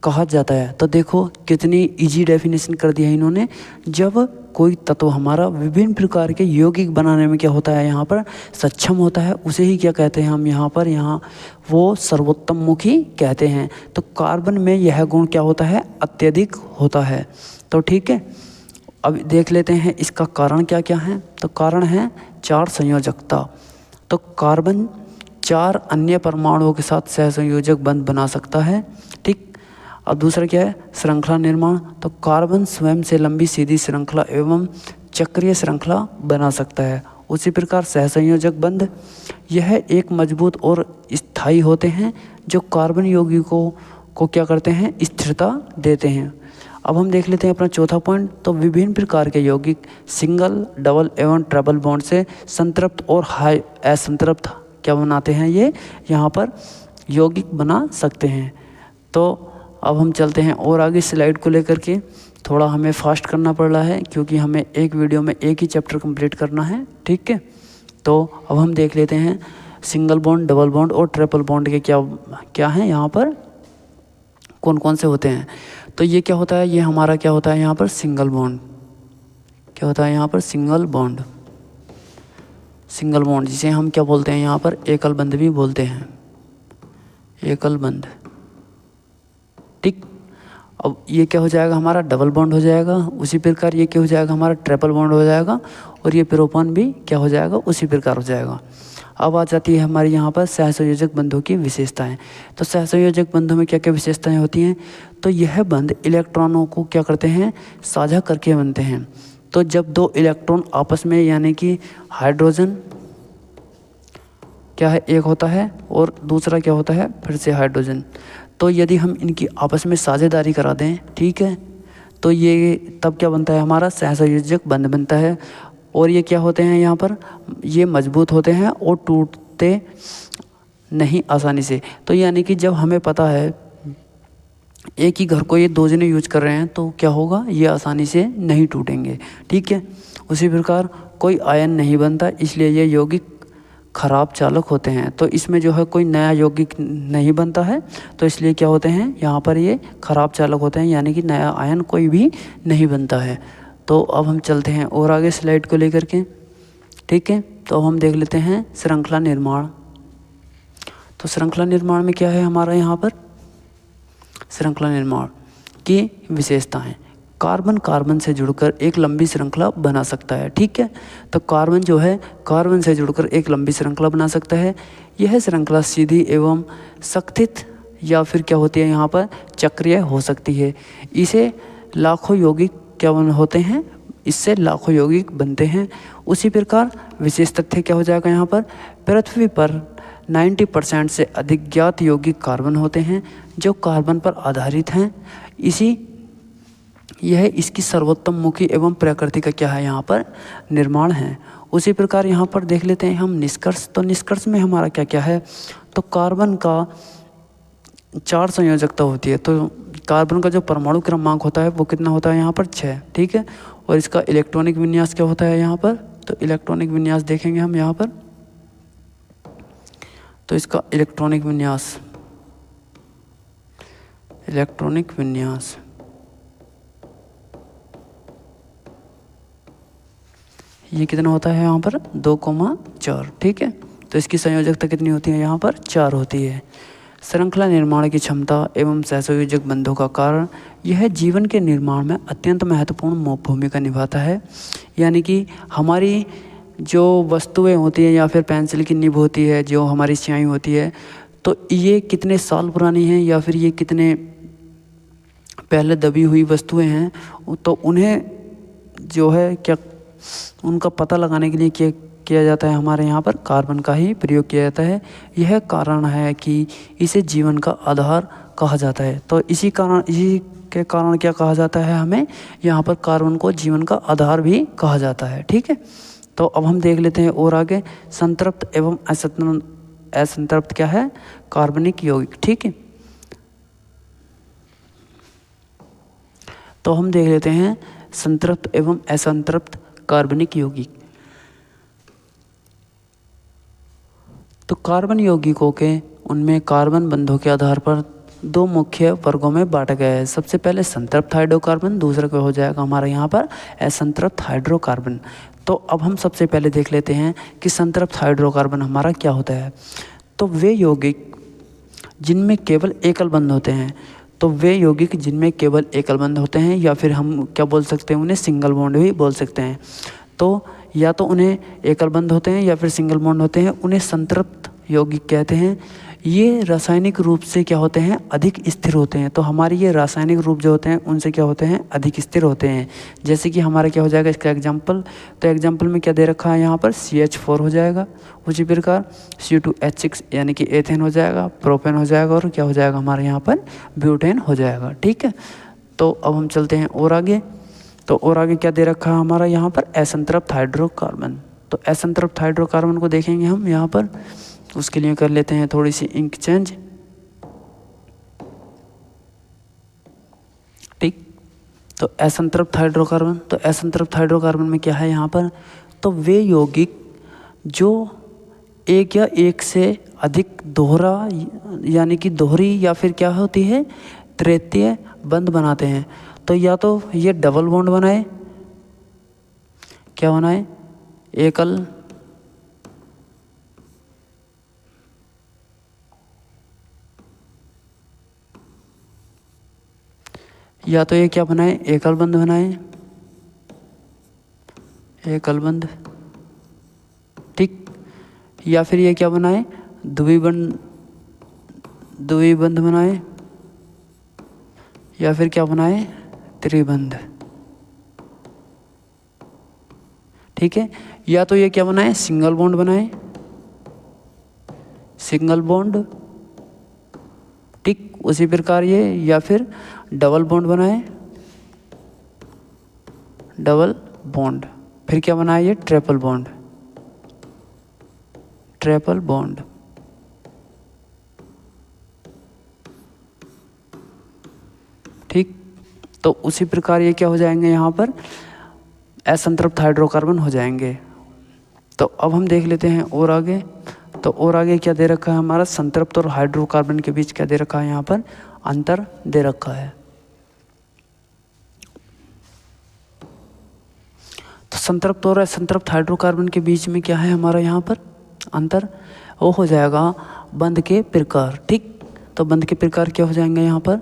कहा जाता है। तो देखो कितनी इजी डेफिनेशन कर दिया है इन्होंने। जब कोई तत्व हमारा विभिन्न प्रकार के यौगिक बनाने में क्या होता है यहाँ पर सक्षम होता है, उसे ही क्या कहते हैं हम यहाँ पर, यहाँ वो सर्वोत्तममुखी कहते हैं। तो कार्बन में यह गुण क्या होता है अत्यधिक होता है। तो ठीक है, अब देख लेते हैं इसका कारण क्या क्या है। तो कारण है 4 संयोजकता। तो कार्बन 4 अन्य परमाणुओं के साथ सहसंयोजक बंध बना सकता है। ठीक, अब दूसरा क्या है श्रृंखला निर्माण। तो कार्बन स्वयं से लंबी सीधी श्रृंखला एवं चक्रीय श्रृंखला बना सकता है। उसी प्रकार सहसंयोजक बंध, यह एक मजबूत और स्थायी होते हैं जो कार्बन यौगिकों को क्या करते हैं स्थिरता देते हैं। अब हम देख लेते हैं अपना चौथा पॉइंट। तो विभिन्न प्रकार के यौगिक सिंगल, डबल एवं ट्रिपल बॉन्ड से संतृप्त और हाई असंतृप्त क्या बनाते हैं, ये यहाँ पर यौगिक बना सकते हैं। तो अब हम चलते हैं और आगे स्लाइड को लेकर के। थोड़ा हमें फास्ट करना पड़ रहा है क्योंकि हमें एक वीडियो में एक ही चैप्टर कंप्लीट करना है। ठीक है, तो अब हम देख लेते हैं सिंगल बॉन्ड, डबल बॉन्ड और ट्रिपल बॉन्ड के क्या क्या हैं यहाँ पर, कौन कौन से होते हैं। तो ये क्या होता है, ये हमारा क्या होता है यहाँ पर सिंगल बॉन्ड, क्या होता है यहाँ पर सिंगल बॉन्ड। सिंगल बॉन्ड जिसे हम क्या बोलते हैं यहाँ पर एकल बंध भी बोलते हैं, एकल बंध। ठीक, अब ये क्या हो जाएगा, हमारा डबल बॉन्ड हो जाएगा। उसी प्रकार ये क्या हो जाएगा, हमारा ट्रिपल बॉन्ड हो जाएगा। और ये प्रोपान भी क्या हो जाएगा, उसी प्रकार हो जाएगा। अब आ जाती है हमारी यहाँ पर सहसंयोजक बंधों की विशेषताएं। तो सहसंयोजक बंधों में क्या क्या विशेषताएं होती हैं, तो यह बंध इलेक्ट्रॉनों को क्या करते हैं, साझा करके बनते हैं। तो जब दो इलेक्ट्रॉन आपस में, यानी कि हाइड्रोजन क्या है, एक होता है और दूसरा क्या होता है, फिर से हाइड्रोजन, तो यदि हम इनकी आपस में साझेदारी करा दें, ठीक है, तो ये तब क्या बनता है, हमारा सहसंयोजक बंध बनता है। और ये क्या होते हैं यहाँ पर, ये मजबूत होते हैं और टूटते नहीं आसानी से। तो यानी कि जब हमें पता है एक ही घर को ये दो जने यूज कर रहे हैं तो क्या होगा, ये आसानी से नहीं टूटेंगे, ठीक है। उसी प्रकार कोई आयन नहीं बनता, इसलिए ये यौगिक खराब चालक होते हैं। तो इसमें जो है कोई नया यौगिक नहीं बनता है, तो इसलिए क्या होते हैं यहाँ पर, ये खराब चालक होते हैं, यानी कि नया आयन कोई भी नहीं बनता है। तो अब हम चलते हैं और आगे स्लाइड को लेकर के, ठीक है। तो अब हम देख लेते हैं श्रृंखला निर्माण। तो श्रृंखला निर्माण में क्या है हमारा यहाँ पर, श्रृंखला निर्माण की विशेषताएं, कार्बन कार्बन से जुड़कर एक लंबी श्रृंखला बना सकता है, ठीक है। तो कार्बन जो है, कार्बन से जुड़कर एक लंबी श्रृंखला बना सकता है। यह श्रृंखला सीधी एवं सख्तित या फिर क्या होती है यहाँ पर, चक्रीय हो सकती है। इसे लाखों यौगिक क्या होते हैं, इससे लाखों यौगिक बनते हैं। उसी प्रकार विशेष तथ्य क्या हो जाएगा यहाँ पर, पृथ्वी पर 90% से अधिक ज्ञात यौगिक कार्बन होते हैं जो कार्बन पर आधारित हैं। यह इसकी सर्वोत्तम मुखी एवं प्रकृति का क्या है यहाँ पर, निर्माण है। उसी प्रकार यहाँ पर देख लेते हैं हम निष्कर्ष। तो निष्कर्ष में हमारा क्या क्या है, तो कार्बन का 4 संयोजकता होती है। तो कार्बन का जो परमाणु क्रमांक होता है वो कितना होता है यहाँ पर, 6, ठीक है। और इसका इलेक्ट्रॉनिक विन्यास क्या होता है यहाँ पर, तो इलेक्ट्रॉनिक विन्यास देखेंगे हम यहाँ पर। तो इसका इलेक्ट्रॉनिक विन्यास ये कितना होता है यहाँ पर, 2,4, ठीक है। तो इसकी संयोजकता कितनी होती है यहाँ पर, 4 होती है। श्रृंखला निर्माण की क्षमता एवं सहसंयोजक बंधों का कारण यह जीवन के निर्माण में अत्यंत महत्वपूर्ण भूमिका निभाता है। यानी कि हमारी जो वस्तुएं होती हैं या फिर पेंसिल की निब होती है, जो हमारी स्याही होती है, तो ये कितने साल पुरानी हैं या फिर ये कितने पहले दबी हुई वस्तुएं हैं, तो उन्हें जो है क्या, उनका पता लगाने के लिए किया जाता है, हमारे यहाँ पर कार्बन का ही प्रयोग किया जाता है। यह कारण है कि इसे जीवन का आधार कहा जाता है। तो इसी के कारण क्या कहा जाता है, हमें यहाँ पर कार्बन को जीवन का आधार भी कहा जाता है, ठीक है। तो अब हम देख लेते हैं और आगे, संतृप्त एवं असंतृप्त क्या है, कार्बनिक यौगिक, ठीक है। तो हम देख लेते हैं संतृप्त एवं असंतृप्त कार्बनिक यौगिक। तो कार्बन यौगिकों के उनमें कार्बन बंधों के आधार पर 2 मुख्य वर्गों में बांटा गया है। सबसे पहले संतृप्त हाइड्रोकार्बन, दूसरा क्या हो जाएगा हमारा यहाँ पर, असंतृप्त हाइड्रोकार्बन। तो अब हम सबसे पहले देख लेते हैं कि संतृप्त हाइड्रोकार्बन हमारा क्या होता है। तो वे यौगिक जिनमें केवल एकल बंध होते हैं, तो वे यौगिक जिनमें केवल एकल बंध होते हैं, या फिर हम क्या बोल सकते हैं, उन्हें सिंगल बॉन्ड भी बोल सकते हैं। तो या तो उन्हें एकल बंध होते हैं या फिर सिंगल बॉन्ड होते हैं, उन्हें संतृप्त यौगिक कहते हैं। ये रासायनिक रूप से क्या होते हैं, अधिक स्थिर होते हैं। तो हमारे ये रासायनिक रूप जो होते हैं उनसे क्या होते हैं, अधिक स्थिर होते हैं। जैसे कि हमारा क्या हो जाएगा इसका एग्जाम्पल, तो एग्जाम्पल में क्या दे रखा है यहाँ पर, CH4 हो जाएगा। उसी प्रकार C2H6 यानी कि एथेन हो जाएगा, प्रोपेन हो जाएगा, और क्या हो जाएगा हमारे यहाँ पर, ब्यूटेन हो जाएगा, ठीक है। तो अब हम चलते हैं और आगे। तो और आगे क्या दे रखा है हमारा यहाँ पर, असंतृप्त हाइड्रोकार्बन। तो असंतृप्त हाइड्रोकार्बन को देखेंगे हम यहाँ पर, उसके लिए कर लेते हैं थोड़ी सी इंक चेंज, ठीक। तो असंतृप्त हाइड्रोकार्बन, तो असंतृप्त हाइड्रोकार्बन में क्या है यहाँ पर, तो वे यौगिक जो एक या एक से अधिक दोहरा यानी कि दोहरी या फिर क्या होती है, तृतीय बंध बनाते हैं। तो या तो ये डबल बॉन्ड बनाए, क्या बनाए, एकल या तो ये क्या बनाए, एकल बंध बनाए, एकल बंध, ठीक। या फिर ये क्या बनाए, द्विबंध बनाए, या फिर क्या बनाए, त्रिबंध, ठीक है। या तो ये क्या बनाए, सिंगल बॉन्ड बनाए, सिंगल बॉन्ड, ठीक। उसी प्रकार ये, या फिर डबल बॉन्ड बनाए, डबल बॉन्ड, फिर क्या बनाए, ये ट्रिपल बॉन्ड, ट्रिपल बॉन्ड, ठीक। तो उसी प्रकार ये क्या हो जाएंगे, यहाँ पर असंतृप्त हाइड्रोकार्बन हो जाएंगे। तो अब हम देख लेते हैं और आगे। तो और आगे क्या दे रखा है हमारा, संतृप्त और हाइड्रोकार्बन के बीच क्या दे रखा है, यहाँ पर अंतर दे रखा है। तो संतृप्त और असंतृप्त हाइड्रोकार्बन के बीच में क्या है हमारा यहाँ पर अंतर, वो हो जाएगा बंध के प्रकार, ठीक। तो बंध के प्रकार क्या हो जाएंगे यहाँ पर,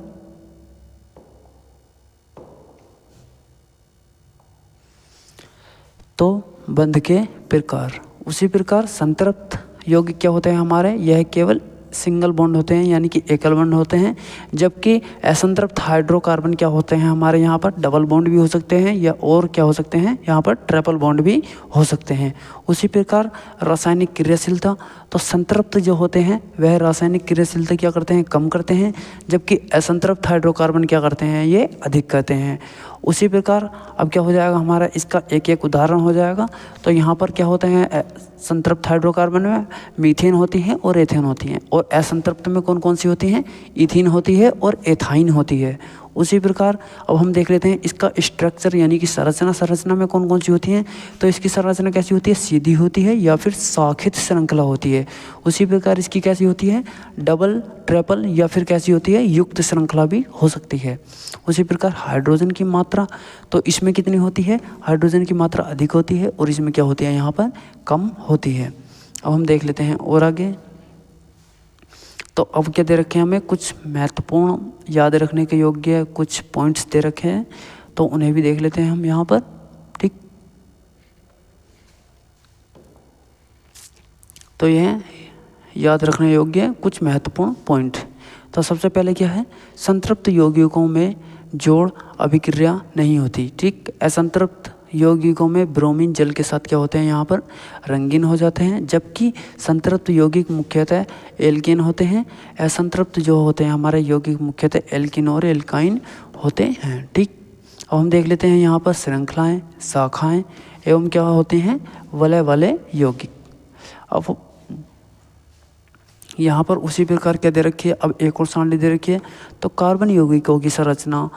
तो बंध के प्रकार। उसी प्रकार संतृप्त यौगिक क्या होते हैं हमारे, यह केवल सिंगल बॉन्ड होते हैं, यानी कि एकल बॉन्ड होते हैं। जबकि असंतृप्त हाइड्रोकार्बन क्या होते हैं हमारे यहाँ पर, डबल बॉन्ड भी हो सकते हैं, या और क्या हो सकते हैं यहाँ पर, ट्रिपल बॉन्ड भी हो सकते हैं। उसी प्रकार रासायनिक क्रियाशीलता, तो संतृप्त जो होते हैं वह रासायनिक क्रियाशीलता क्या करते हैं, कम करते हैं, जबकि असंतृप्त हाइड्रोकार्बन क्या करते हैं, ये अधिक करते हैं। उसी प्रकार अब क्या हो जाएगा हमारा, इसका एक एक उदाहरण हो जाएगा। तो यहाँ पर क्या होते हैं, संतृप्त हाइड्रोकार्बन में मीथेन होती है और एथेन होती हैं, और असंतृप्त में कौन कौन सी होती हैं, इथीन होती है और एथाइन होती है। उसी प्रकार अब हम देख लेते हैं इसका स्ट्रक्चर, यानी कि संरचना में कौन कौन सी होती हैं। तो इसकी संरचना कैसी होती है, सीधी होती है या फिर शाखित श्रृंखला होती है। उसी प्रकार इसकी कैसी होती है, डबल, ट्रिपल, या फिर कैसी होती है, युक्त श्रृंखला भी हो सकती है। उसी प्रकार हाइड्रोजन की मात्रा, तो इसमें कितनी होती है, हाइड्रोजन की मात्रा अधिक होती है, और इसमें क्या होती है यहाँ पर, कम होती है। अब हम देख लेते हैं और आगे। तो अब क्या दे रखे हैं हमें, कुछ महत्वपूर्ण याद रखने के योग्य कुछ पॉइंट्स दे रखे हैं, तो उन्हें भी देख लेते हैं हम यहाँ पर, ठीक। तो यह याद रखने योग्य कुछ महत्वपूर्ण पॉइंट। तो सबसे पहले क्या है, संतृप्त यौगिकों में जोड़ अभिक्रिया नहीं होती, ठीक। असंतृप्त यौगिकों में ब्रोमीन जल के साथ क्या होते हैं यहाँ पर, रंगीन हो जाते हैं, जबकि संतृप्त यौगिक मुख्यतः एल्केन होते हैं। असंतृप्त जो होते हैं हमारे यौगिक मुख्यतः एल्किन और एल्काइन होते हैं, ठीक। अब हम देख लेते हैं यहाँ पर श्रृंखलाएं, शाखाएं एवं क्या होते हैं, वलय वाले यौगिक। अब यहाँ पर उसी प्रकार क्या दे रखी है, अब एक और सारणी दे रखी है। तो कार्बन यौगिकों की संरचना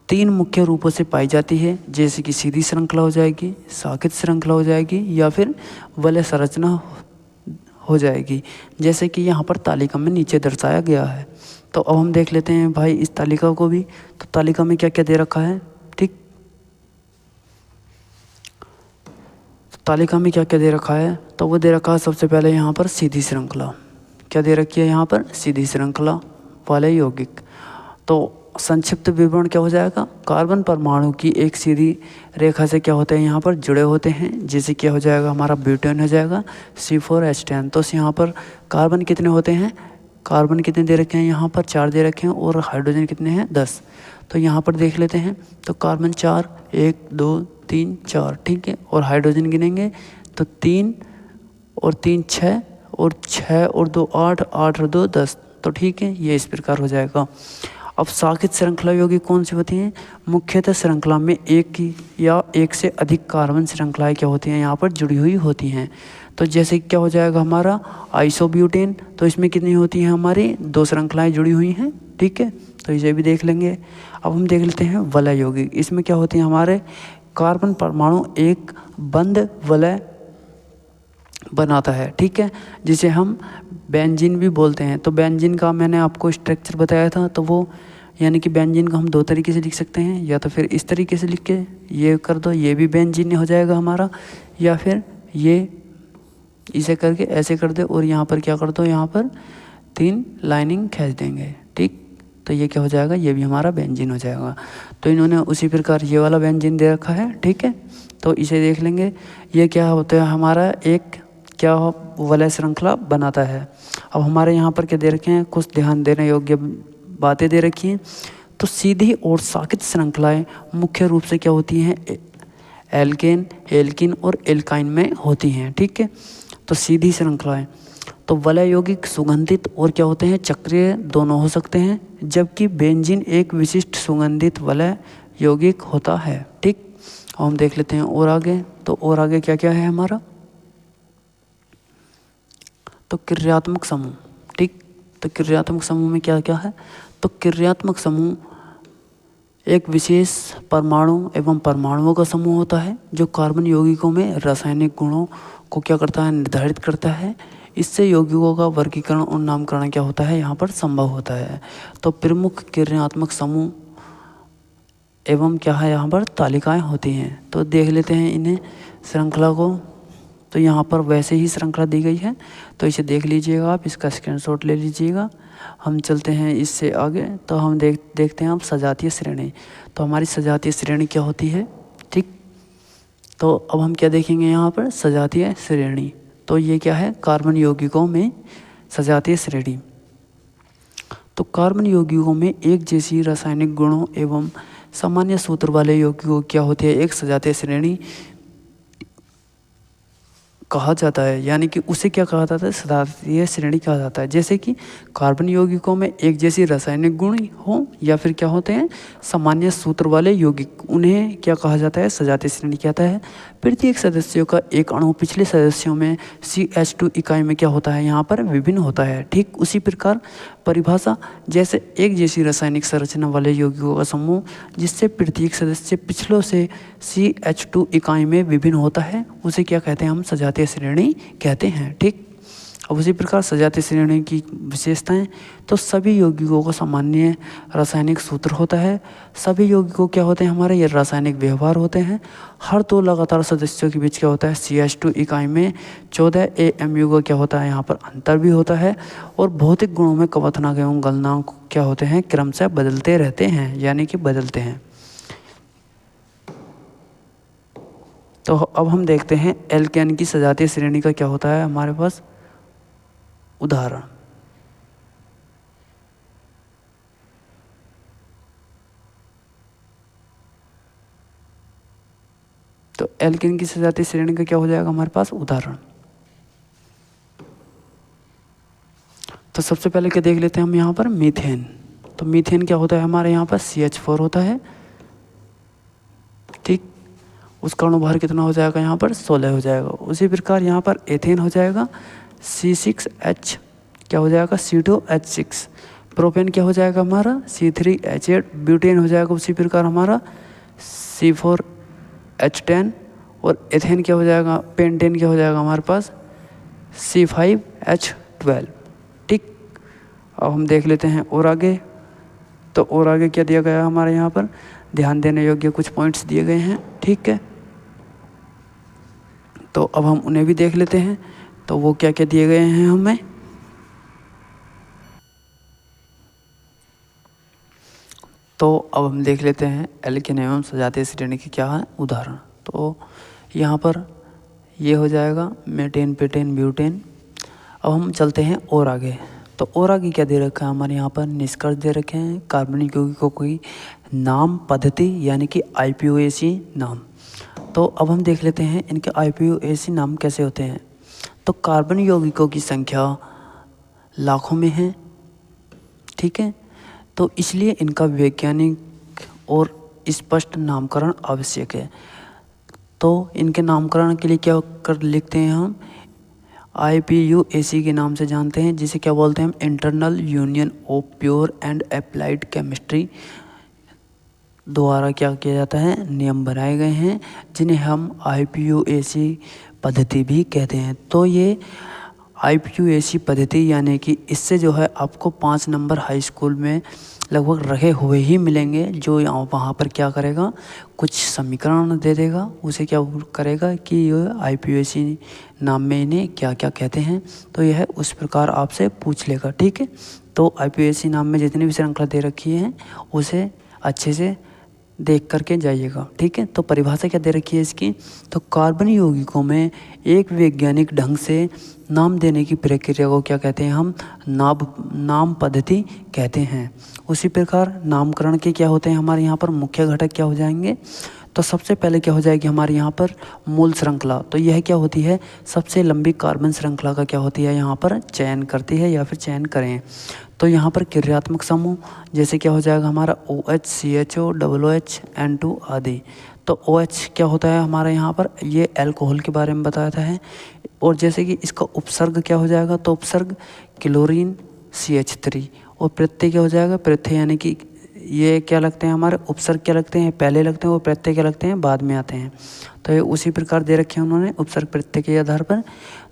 3 मुख्य रूपों से पाई जाती है, जैसे कि सीधी श्रृंखला हो जाएगी, शाखित श्रृंखला हो जाएगी, या फिर वलय संरचना हो जाएगी, जैसे कि यहाँ पर तालिका में नीचे दर्शाया गया है। तो अब हम देख लेते हैं भाई इस तालिका को भी। तो तालिका में क्या क्या दे रखा है, ठीक। तालिका में क्या क्या दे रखा है, तो वो दे रखा है सबसे पहले यहाँ पर सीधी श्रृंखला, क्या दे रखी है यहाँ पर, सीधी श्रृंखला वाले यौगिक। तो संक्षिप्त विवरण क्या हो जाएगा, कार्बन परमाणु की एक सीधी रेखा से क्या होते हैं यहाँ पर जुड़े होते हैं, जैसे क्या हो जाएगा हमारा ब्यूटेन हो जाएगा C4H10। तो यहाँ पर कार्बन कितने होते हैं, कार्बन कितने दे रखे हैं यहाँ पर, 4 दे रखे हैं, और हाइड्रोजन कितने हैं, 10। तो यहाँ पर देख लेते हैं, तो कार्बन 4, 1 2 3 4, ठीक है। और हाइड्रोजन गिनेंगे तो 3 और 3 6, और 6 और 2 8, 8 और 2 10। तो ठीक है, ये इस प्रकार हो जाएगा। अब शाखित श्रृंखला यौगिक कौन सी होती हैं, मुख्यतः श्रृंखला में एक की या एक से अधिक कार्बन श्रृंखलाएं क्या होती हैं यहाँ पर जुड़ी हुई होती हैं। तो जैसे क्या हो जाएगा हमारा आइसोब्यूटेन, तो इसमें कितनी होती हैं हमारी, 2 श्रृंखलाएं जुड़ी हुई हैं, ठीक है। तो इसे भी देख लेंगे। अब हम देख लेते हैं वलय यौगिक। इसमें क्या होती हैं हमारे, कार्बन परमाणु एक बंद वलय बनाता है, ठीक है, जिसे हम बेंजीन भी बोलते हैं। तो बेंजीन का मैंने आपको स्ट्रक्चर बताया था, तो वो यानी कि बेंजीन को हम 2 तरीके से लिख सकते हैं, या तो फिर इस तरीके से लिख के ये कर दो, ये भी बेंजीन हो जाएगा हमारा, या फिर ये इसे करके ऐसे कर दे, और यहाँ पर क्या कर दो, यहाँ पर 3 लाइनिंग खींच देंगे, ठीक। तो ये क्या हो जाएगा, ये भी हमारा बेंजीन हो जाएगा। तो इन्होंने उसी प्रकार ये वाला बेंजीन दे रखा है, ठीक है। तो इसे देख लेंगे, ये क्या होता है हमारा एक क्या वलय श्रृंखला बनाता है। अब हमारे यहाँ पर क्या दे रखे हैं, कुछ ध्यान देने योग्य बातें दे रखी हैं। तो सीधी और साकित श्रृंखलाएं मुख्य रूप से क्या होती हैं, एल्केन, एल्किन और एल्काइन में होती हैं, ठीक है। तो सीधी श्रृंखलाएं, तो वलय यौगिक सुगंधित और क्या होते हैं, चक्रीय दोनों हो सकते हैं, जबकि बेंजीन एक विशिष्ट सुगंधित वलय यौगिक होता है, ठीक। अब हम देख लेते हैं और आगे। तो और आगे क्या क्या है हमारा, तो क्रियात्मक समूह, ठीक। तो क्रियात्मक समूह में क्या क्या है, तो क्रियात्मक समूह एक विशेष परमाणु एवं परमाणुओं का समूह होता है जो कार्बन यौगिकों में रासायनिक गुणों को क्या करता है, निर्धारित करता है। इससे यौगिकों का वर्गीकरण और नामकरण क्या होता है, यहाँ पर संभव होता है। तो प्रमुख क्रियात्मक समूह एवं क्या है, यहाँ पर तालिकाएं होती हैं। तो देख लेते हैं इन्हें श्रृंखला को। तो यहाँ पर वैसे ही श्रृंखला दी गई है, तो इसे देख लीजिएगा आप, इसका स्क्रीनशॉट ले लीजिएगा। हम चलते हैं इससे आगे। तो हम देखते हैं आप सजातीय श्रेणी। तो हमारी सजातीय श्रेणी क्या होती है, ठीक। तो अब हम क्या देखेंगे यहाँ पर, सजातीय श्रेणी। तो ये क्या है, कार्बन यौगिकों में सजातीय श्रेणी। तो कार्बन यौगिकों में एक जैसी रासायनिक गुणों एवं सामान्य सूत्र वाले यौगिकों क्या होती है, एक सजातीय श्रेणी कहा जाता है। यानी कि उसे क्या कहा जाता है, सजातीय श्रेणी कहा जाता है। जैसे कि कार्बन यौगिकों में एक जैसी रासायनिक गुण हो या फिर क्या होते हैं, सामान्य सूत्र वाले यौगिक, उन्हें क्या कहा जाता है, सजातीय श्रेणी कहता है। प्रत्येक सदस्यों का एक अणु पिछले सदस्यों में CH2 इकाई में क्या होता है, यहाँ पर विभिन्न होता है, ठीक। उसी प्रकार परिभाषा, जैसे एक जैसी रासायनिक संरचना वाले यौगिकों का समूह जिससे प्रत्येक सदस्य पिछलों से CH2 इकाई में विभिन्न होता है, उसे क्या कहते हैं, हम सजातीय श्रेणी कहते हैं, ठीक। अब उसी प्रकार सजातीय श्रेणी की विशेषताएं, तो सभी यौगिकों का सामान्य रासायनिक सूत्र होता है। सभी यौगिकों क्या होते हैं हमारे, ये रासायनिक व्यवहार होते हैं। हर दो लगातार सदस्यों के बीच क्या होता है, CH2 इकाई में 14 AMU का क्या होता है, यहाँ पर अंतर भी होता है। और भौतिक गुणों में कवथनांक एवं गलनांक क्या होते हैं, क्रम से बदलते रहते हैं, यानी कि बदलते हैं। तो अब हम देखते हैं एल्केन की सजातीय श्रेणी का क्या होता है हमारे पास उदाहरण। तो एल्केन की सजातीय श्रेणी का क्या हो जाएगा हमारे पास उदाहरण। तो सबसे पहले क्या देख लेते हैं हम यहाँ पर, मीथेन। तो मीथेन क्या होता है हमारे यहाँ पर, CH4 होता है, ठीक। उसका अणुभार कितना हो जाएगा यहाँ पर, 16 हो जाएगा। उसी प्रकार यहाँ पर एथेन हो जाएगा, C6H क्या हो जाएगा, C2H6। प्रोपेन क्या हो जाएगा हमारा, C3H8। ब्यूटेन हो जाएगा उसी प्रकार हमारा C4H10। और एथेन क्या हो जाएगा, पेंटेन क्या हो जाएगा हमारे पास C5H12, ठीक। अब हम देख लेते हैं और आगे। तो और आगे क्या दिया गया हमारे यहाँ पर, ध्यान देने योग्य कुछ पॉइंट्स दिए गए हैं, ठीक है। तो अब हम उन्हें भी देख लेते हैं। तो वो क्या क्या दिए गए हैं हमें, तो अब हम देख लेते हैं एल्केन एवं सजातीय श्रेणी के क्या है उदाहरण। तो यहाँ पर ये हो जाएगा मेटेन, पेटेन, ब्यूटेन। अब हम चलते हैं और आगे। तो और आगे क्या दे रखा है हमारे यहाँ पर, निष्कर्ष दे रखे हैं कार्बनिक यौगिकों की नाम पद्धति, यानी कि IUPAC नाम। तो अब हम देख लेते हैं इनके IUPAC नाम कैसे होते हैं। तो कार्बन यौगिकों की संख्या लाखों में है, ठीक है। तो इसलिए इनका वैज्ञानिक और स्पष्ट नामकरण आवश्यक है। तो इनके नामकरण के लिए क्या कर लिखते हैं हम, IUPAC के नाम से जानते हैं, जिसे क्या बोलते हैं हम, internal union of pure and applied chemistry द्वारा क्या किया जाता है, नियम बनाए गए हैं, जिन्हें हम IUPAC पद्धति भी कहते हैं। तो ये IUPAC पद्धति यानी कि इससे जो है आपको 5 नंबर हाई स्कूल में लगभग रखे हुए ही मिलेंगे, जो वहाँ पर क्या करेगा, कुछ समीकरण दे देगा, उसे क्या करेगा कि ये IPSC नाम में इन्हें क्या क्या कहते हैं, तो यह उस प्रकार आपसे पूछ लेगा। ठीक है, तो IPSC नाम में जितनी भी श्रृंखला दे रखी है उसे अच्छे से देख करके जाइएगा। ठीक है, तो परिभाषा क्या दे रखी है इसकी, तो कार्बन यौगिकों में एक वैज्ञानिक ढंग से नाम देने की प्रक्रिया को क्या कहते हैं, हम नाम पद्धति कहते हैं। उसी प्रकार नामकरण के क्या होते हैं हमारे यहाँ पर मुख्य घटक क्या हो जाएंगे, तो सबसे पहले क्या हो जाएगी हमारे यहाँ पर मूल श्रृंखला। तो यह क्या होती है, सबसे लंबी कार्बन श्रृंखला का क्या होती है यहाँ पर चयन करती है या फिर चयन करें। तो यहाँ पर क्रियात्मक समूह जैसे क्या हो जाएगा हमारा OH, CHO, OOH, N2 आदि। तो OH क्या होता है हमारा यहाँ पर, ये अल्कोहल के बारे में बताया था है। और जैसे कि इसका उपसर्ग क्या हो जाएगा, तो उपसर्ग क्लोरीन CH3, और प्रत्यय क्या हो जाएगा, प्रत्यय यानी कि ये क्या लगते हैं हमारे उपसर्ग क्या लगते हैं पहले लगते हैं और प्रत्यय क्या लगते हैं बाद में आते हैं। तो ये उसी प्रकार दे रखे हैं उन्होंने उपसर्ग प्रत्यय के आधार पर।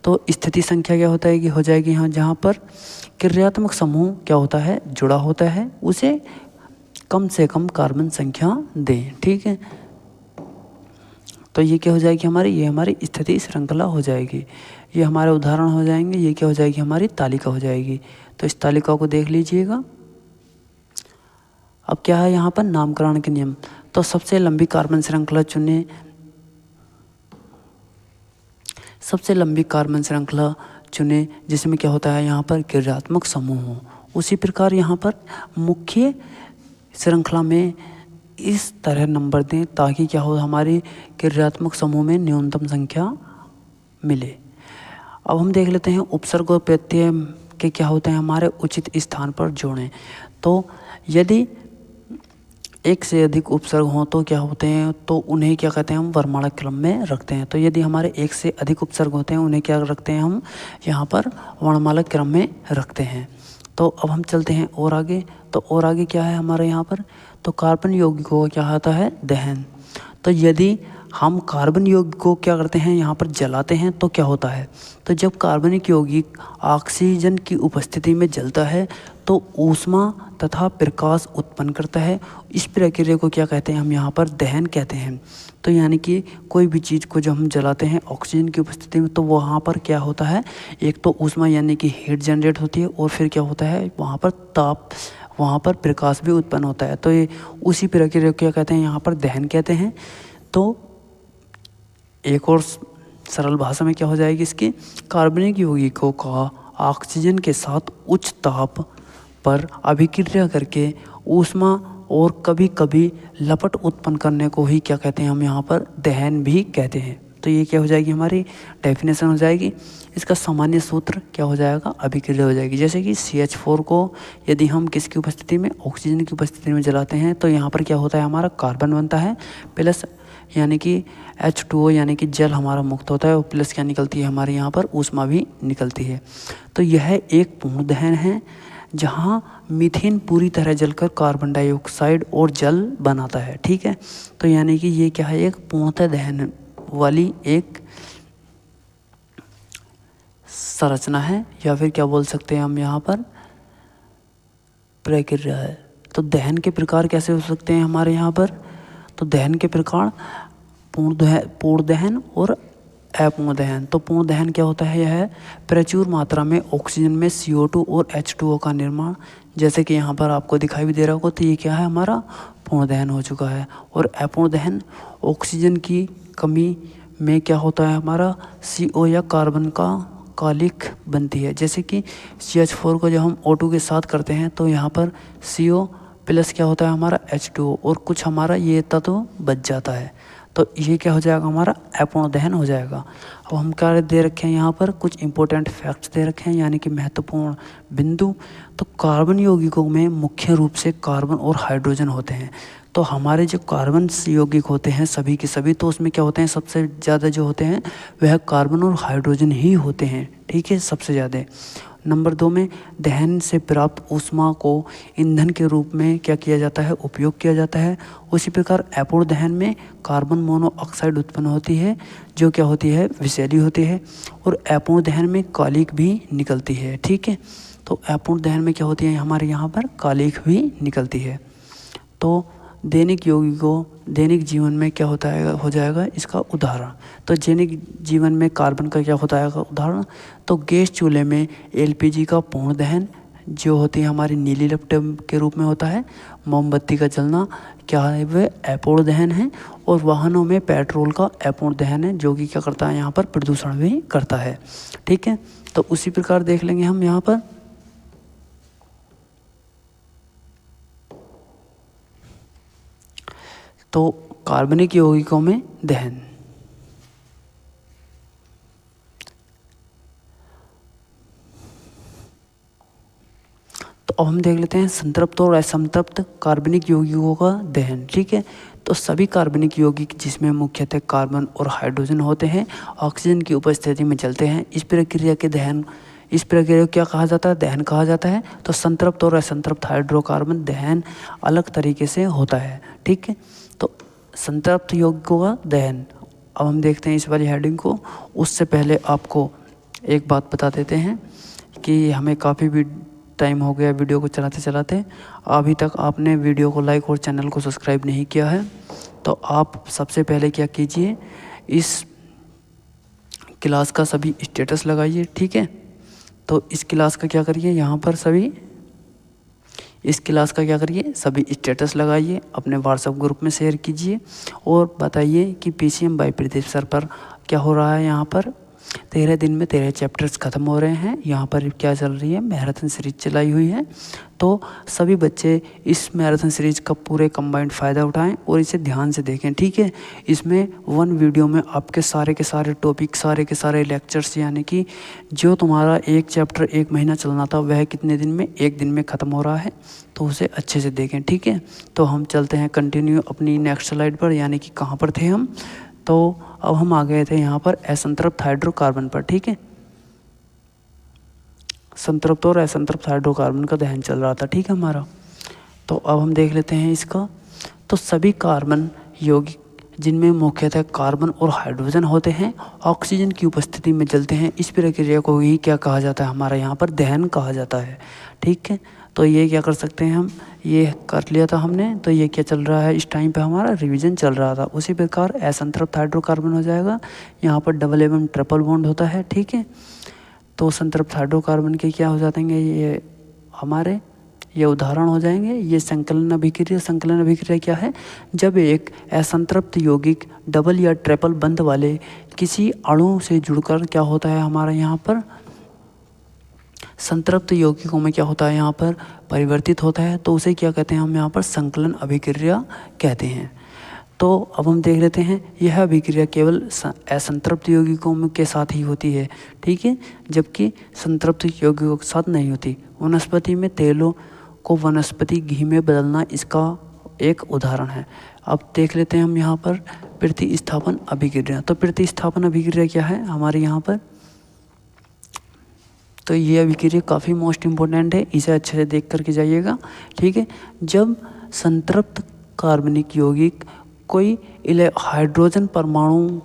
तो स्थिति संख्या क्या होता है कि हो जाएगी यहाँ जहाँ पर क्रियात्मक समूह क्या होता है जुड़ा होता है, उसे कम से कम कार्बन संख्या दें। ठीक है, तो ये क्या हो जाएगी हमारी, ये हमारी स्थिति श्रृंखला हो जाएगी, ये हमारे उदाहरण हो जाएंगे, ये क्या हो जाएगी हमारी तालिका हो जाएगी। तो इस तालिका को देख लीजिएगा। अब क्या है यहाँ पर नामकरण के नियम, तो सबसे लंबी कार्बन श्रृंखला चुने, सबसे लंबी कार्बन श्रृंखला चुने जिसमें क्या होता है यहाँ पर क्रियात्मक समूह हो। उसी प्रकार यहाँ पर मुख्य श्रृंखला में इस तरह नंबर दें ताकि क्या हो हमारी क्रियात्मक समूह में न्यूनतम संख्या मिले। अब हम देख लेते हैं उपसर्ग और प्रत्यय के क्या होते हैं हमारे उचित स्थान पर जोड़ें। तो यदि एक से अधिक उपसर्ग हों तो क्या होते हैं, तो उन्हें क्या कहते हैं हम वर्णमाला क्रम में रखते हैं। तो यदि हमारे एक से अधिक उपसर्ग होते हैं उन्हें क्या रखते हैं हम यहाँ पर वर्णमाला क्रम में रखते हैं। तो अब हम चलते हैं और आगे। तो और आगे क्या है हमारे यहाँ पर, तो कार्बन यौगिकों का क्या होता है दहन। तो यदि हम कार्बन यौगिक को क्या करते हैं यहाँ पर जलाते हैं तो क्या होता है, तो जब कार्बनिक यौगिक ऑक्सीजन की उपस्थिति में जलता है तो ऊष्मा तथा प्रकाश उत्पन्न करता है। इस प्रक्रिया को क्या कहते हैं हम यहाँ पर दहन कहते हैं। तो यानी कि कोई भी चीज़ को जब हम जलाते हैं ऑक्सीजन की उपस्थिति में तो वहाँ पर क्या होता है, एक तो ऊष्मा यानी कि हीट जनरेट होती है और फिर क्या होता है वहाँ पर ताप, वहाँ पर प्रकाश भी उत्पन्न होता है। तो ये उसी प्रक्रिया को क्या कहते हैं यहाँ पर दहन कहते हैं। तो एक और सरल भाषा में क्या हो जाएगी इसकी, कार्बनिक यौगिकों का ऑक्सीजन के साथ उच्च ताप पर अभिक्रिया करके ऊष्मा और कभी कभी लपट उत्पन्न करने को ही क्या कहते हैं हम यहाँ पर दहन भी कहते हैं। तो ये क्या हो जाएगी हमारी डेफिनेशन हो जाएगी। इसका सामान्य सूत्र क्या हो जाएगा, अभिक्रिया हो जाएगी। जैसे कि CH4 को यदि हम किसकी उपस्थिति में, ऑक्सीजन की उपस्थिति में जलाते हैं तो यहाँ पर क्या होता है हमारा कार्बन बनता है प्लस यानी कि H2O यानी कि जल हमारा मुक्त होता है और प्लस क्या निकलती है हमारे यहाँ पर ऊष्मा भी निकलती है। तो यह एक पूर्ण दहन है जहाँ मीथेन पूरी तरह जलकर कार्बन डाइऑक्साइड और जल बनाता है। ठीक है, तो यानी कि ये क्या है, एक पूर्णतः दहन वाली एक संरचना है या फिर क्या बोल सकते हैं हम यहाँ पर प्रक्रिया है। तो दहन के प्रकार कैसे हो सकते हैं हमारे यहाँ पर, तो दहन के प्रकार पूर्ण दहन और अपूर्ण दहन। तो पूर्ण दहन क्या होता है, यह प्रचुर मात्रा में ऑक्सीजन में CO2 और H2O का निर्माण, जैसे कि यहाँ पर आपको दिखाई भी दे रहा होगा। तो ये क्या है हमारा पूर्ण दहन हो चुका है। और अपूर्ण दहन ऑक्सीजन की कमी में क्या होता है हमारा CO या कार्बन का कालिख बनती है। जैसे कि CH4 को जब हम O2 के साथ करते हैं तो यहाँ पर CO प्लस क्या होता है हमारा H2O और कुछ हमारा ये तत्व बच जाता है। तो ये क्या हो जाएगा हमारा अपूर्ण दहन हो जाएगा। अब हम क्या दे रखे हैं यहाँ पर कुछ इंपॉर्टेंट फैक्ट्स दे रखे हैं यानी कि महत्वपूर्ण बिंदु। तो कार्बन यौगिकों में मुख्य रूप से कार्बन और हाइड्रोजन होते हैं। तो हमारे जो कार्बन यौगिक होते हैं सभी के सभी, तो उसमें क्या होते हैं सबसे ज़्यादा जो होते हैं वह कार्बन और हाइड्रोजन ही होते हैं। ठीक है, सबसे ज़्यादा नंबर 2 में दहन से प्राप्त ऊष्मा को ईंधन के रूप में क्या किया जाता है, उपयोग किया जाता है। उसी प्रकार अपूर्ण दहन में कार्बन मोनोऑक्साइड उत्पन्न होती है जो क्या होती है, विषैली होती है। और अपूर्ण दहन में कालिख भी निकलती है। ठीक है, तो अपूर्ण दहन में क्या होती है, हमारे यहाँ पर कालिख भी निकलती है। तो दैनिक जीवन में क्या होता है, हो जाएगा इसका उदाहरण। तो दैनिक जीवन में कार्बन का क्या होता है उदाहरण, तो गैस चूल्हे में एलपीजी का पूर्ण दहन जो होती है हमारी नीली लपटें के रूप में होता है। मोमबत्ती का जलना क्या है, वह अपूर्ण दहन है। और वाहनों में पेट्रोल का अपूर्ण दहन है जो कि क्या करता है, यहाँ पर प्रदूषण भी करता है। ठीक है, तो उसी प्रकार देख लेंगे हम यहाँ पर। तो कार्बनिक यौगिकों में दहन, तो अब हम देख लेते हैं संतृप्त और असंतृप्त कार्बनिक यौगिकों का दहन। ठीक है, तो सभी कार्बनिक यौगिक जिसमें मुख्यतः कार्बन और हाइड्रोजन होते हैं ऑक्सीजन की उपस्थिति में चलते हैं। इस प्रक्रिया को क्या कहा जाता है, दहन कहा जाता है। तो संतृप्त और असंतृप्त हाइड्रोकार्बन दहन अलग तरीके से होता है। ठीक है, तो संतृप्त यौगिकों का दहन, अब हम देखते हैं इस वाली हेडिंग को। उससे पहले आपको एक बात बता देते हैं कि हमें काफ़ी भी टाइम हो गया वीडियो को चलाते चलाते। अभी तक आपने वीडियो को लाइक और चैनल को सब्सक्राइब नहीं किया है तो आप सबसे पहले क्या कीजिए, इस क्लास का सभी स्टेटस लगाइए। ठीक है, तो इस क्लास का क्या करिए, यहाँ पर सभी स्टेटस लगाइए, अपने व्हाट्सएप ग्रुप में शेयर कीजिए और बताइए कि पीसीएम बाय प्रदीप सर पर क्या हो रहा है। यहाँ पर 13 दिन में 13 चैप्टर्स ख़त्म हो रहे हैं। यहाँ पर क्या चल रही है, मैराथन सीरीज चलाई हुई है। तो सभी बच्चे इस मैराथन सीरीज का पूरे कंबाइंड फ़ायदा उठाएं और इसे ध्यान से देखें। ठीक है, इसमें 1 वीडियो में आपके सारे के सारे टॉपिक, सारे के सारे लेक्चर्स, यानी कि जो तुम्हारा एक चैप्टर 1 महीना चलना था वह कितने दिन में, 1 दिन में ख़त्म हो रहा है। तो उसे अच्छे से देखें। ठीक है, तो हम चलते हैं कंटिन्यू अपनी नेक्स्ट स्लाइड पर, यानी कि कहाँ पर थे हम। तो अब हम आ गए थे यहाँ पर असंतृप्त हाइड्रोकार्बन पर। ठीक है, संतृप्त और असंतृप्त हाइड्रोकार्बन का दहन चल रहा था। ठीक है हमारा, तो अब हम देख लेते हैं इसका। तो सभी कार्बन यौगिक जिनमें मुख्यतः कार्बन और हाइड्रोजन होते हैं ऑक्सीजन की उपस्थिति में जलते हैं। इस प्रक्रिया को ही क्या कहा जाता है, हमारा यहाँ पर दहन कहा जाता है। ठीक है, तो ये क्या कर सकते हैं हम, ये कर लिया था हमने। तो ये क्या चल रहा है, इस टाइम पे हमारा रिवीजन चल रहा था। उसी प्रकार असंतृप्त हाइड्रोकार्बन हो जाएगा, यहाँ पर डबल एवं ट्रिपल बॉन्ड होता है। ठीक है, तो संतृप्त हाइड्रोकार्बन के क्या हो जाएंगे, ये हमारे ये उदाहरण हो जाएंगे। ये संकलन अभिक्रिया क्या है, जब एक असंतृप्त यौगिक डबल या ट्रिपल बंध वाले किसी अणु से जुड़कर क्या होता है, हमारा यहाँ पर संतृप्त यौगिकों में क्या होता है, यहाँ पर परिवर्तित होता है। तो उसे क्या कहते हैं, हम यहाँ पर संकलन अभिक्रिया कहते हैं। तो अब हम देख लेते हैं, यह अभिक्रिया केवल असंतृप्त यौगिकों के साथ ही होती है। ठीक है, जबकि संतृप्त यौगिकों के साथ नहीं होती। वनस्पति में तेलों को वनस्पति घी में बदलना इसका एक उदाहरण है। अब देख लेते हैं हम यहाँ पर प्रतिस्थापन अभिक्रिया। तो प्रतिस्थापन अभिक्रिया क्या है हमारे यहाँ पर, तो ये अभिक्रिया काफ़ी मोस्ट इम्पोर्टेंट है, इसे अच्छे से देख करके जाइएगा। ठीक है, जब संतृप्त कार्बनिक यौगिक कोई हाइड्रोजन परमाणु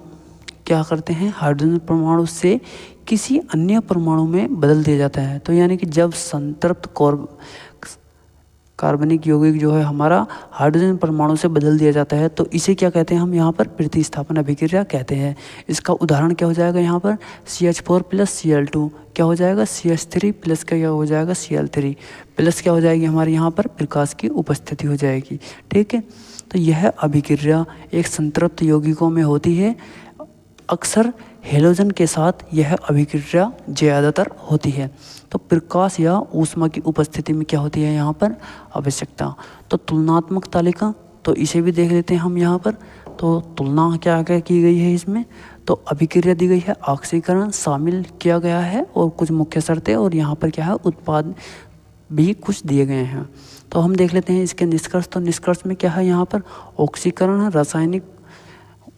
क्या करते हैं, हाइड्रोजन परमाणु से किसी अन्य परमाणु में बदल दिया जाता है। तो यानी कि जब संतृप्त कार्बनिक यौगिक जो है हमारा हाइड्रोजन परमाणु से बदल दिया जाता है, तो इसे क्या कहते हैं, हम यहाँ पर प्रतिस्थापन अभिक्रिया कहते हैं। इसका उदाहरण क्या हो जाएगा, यहाँ पर CH4 + Cl2 क्या हो जाएगा, CH3 + क्या हो जाएगा, Cl3 प्लस क्या हो जाएगी, हमारे यहाँ पर प्रकाश की उपस्थिति हो जाएगी। ठीक है, तो यह अभिक्रिया एक संतृप्त यौगिकों में होती है। अक्सर हेलोजन के साथ यह अभिक्रिया ज़्यादातर होती है। तो प्रकाश या ऊष्मा की उपस्थिति में क्या होती है यहाँ पर आवश्यकता। तो तुलनात्मक तालिका, तो इसे भी देख लेते हैं हम यहाँ पर। तो तुलना क्या क्या की गई है इसमें, तो अभिक्रिया दी गई है, ऑक्सीकरण शामिल किया गया है और कुछ मुख्य शर्तें, और यहाँ पर क्या है उत्पाद भी कुछ दिए गए हैं। तो हम देख लेते हैं इसके निष्कर्ष। तो निष्कर्ष में क्या है यहाँ पर, ऑक्सीकरण है रासायनिक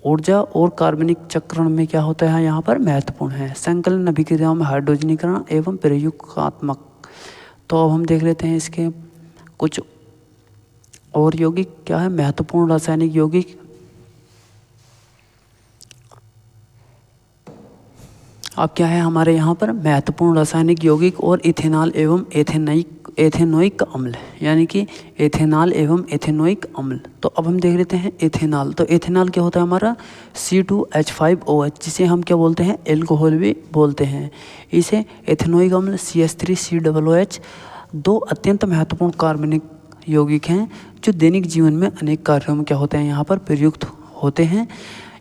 ऊर्जा और कार्बनिक चक्रण में क्या होता है यहाँ पर महत्वपूर्ण है। संकलन अभिक्रियाओं में हाइड्रोजनीकरण एवं प्रयुक्तात्मक। तो अब हम देख लेते हैं इसके कुछ और यौगिक क्या है, महत्वपूर्ण रासायनिक यौगिक। अब क्या है हमारे यहाँ पर महत्वपूर्ण रासायनिक यौगिक और इथेनॉल एवं एथेनोइक अम्ल, यानी कि एथेनॉल एवं एथेनोइक अम्ल। तो अब हम देख लेते हैं एथेनॉल। तो एथेनॉल क्या होता है हमारा C2H5OH, जिसे हम क्या बोलते हैं, एल्कोहल भी बोलते हैं। इसे एथेनोइक अम्ल CH3COOH, दो अत्यंत महत्वपूर्ण कार्बनिक यौगिक हैं जो दैनिक जीवन में अनेक कार्यों में क्या होते हैं यहाँ पर प्रयुक्त होते हैं।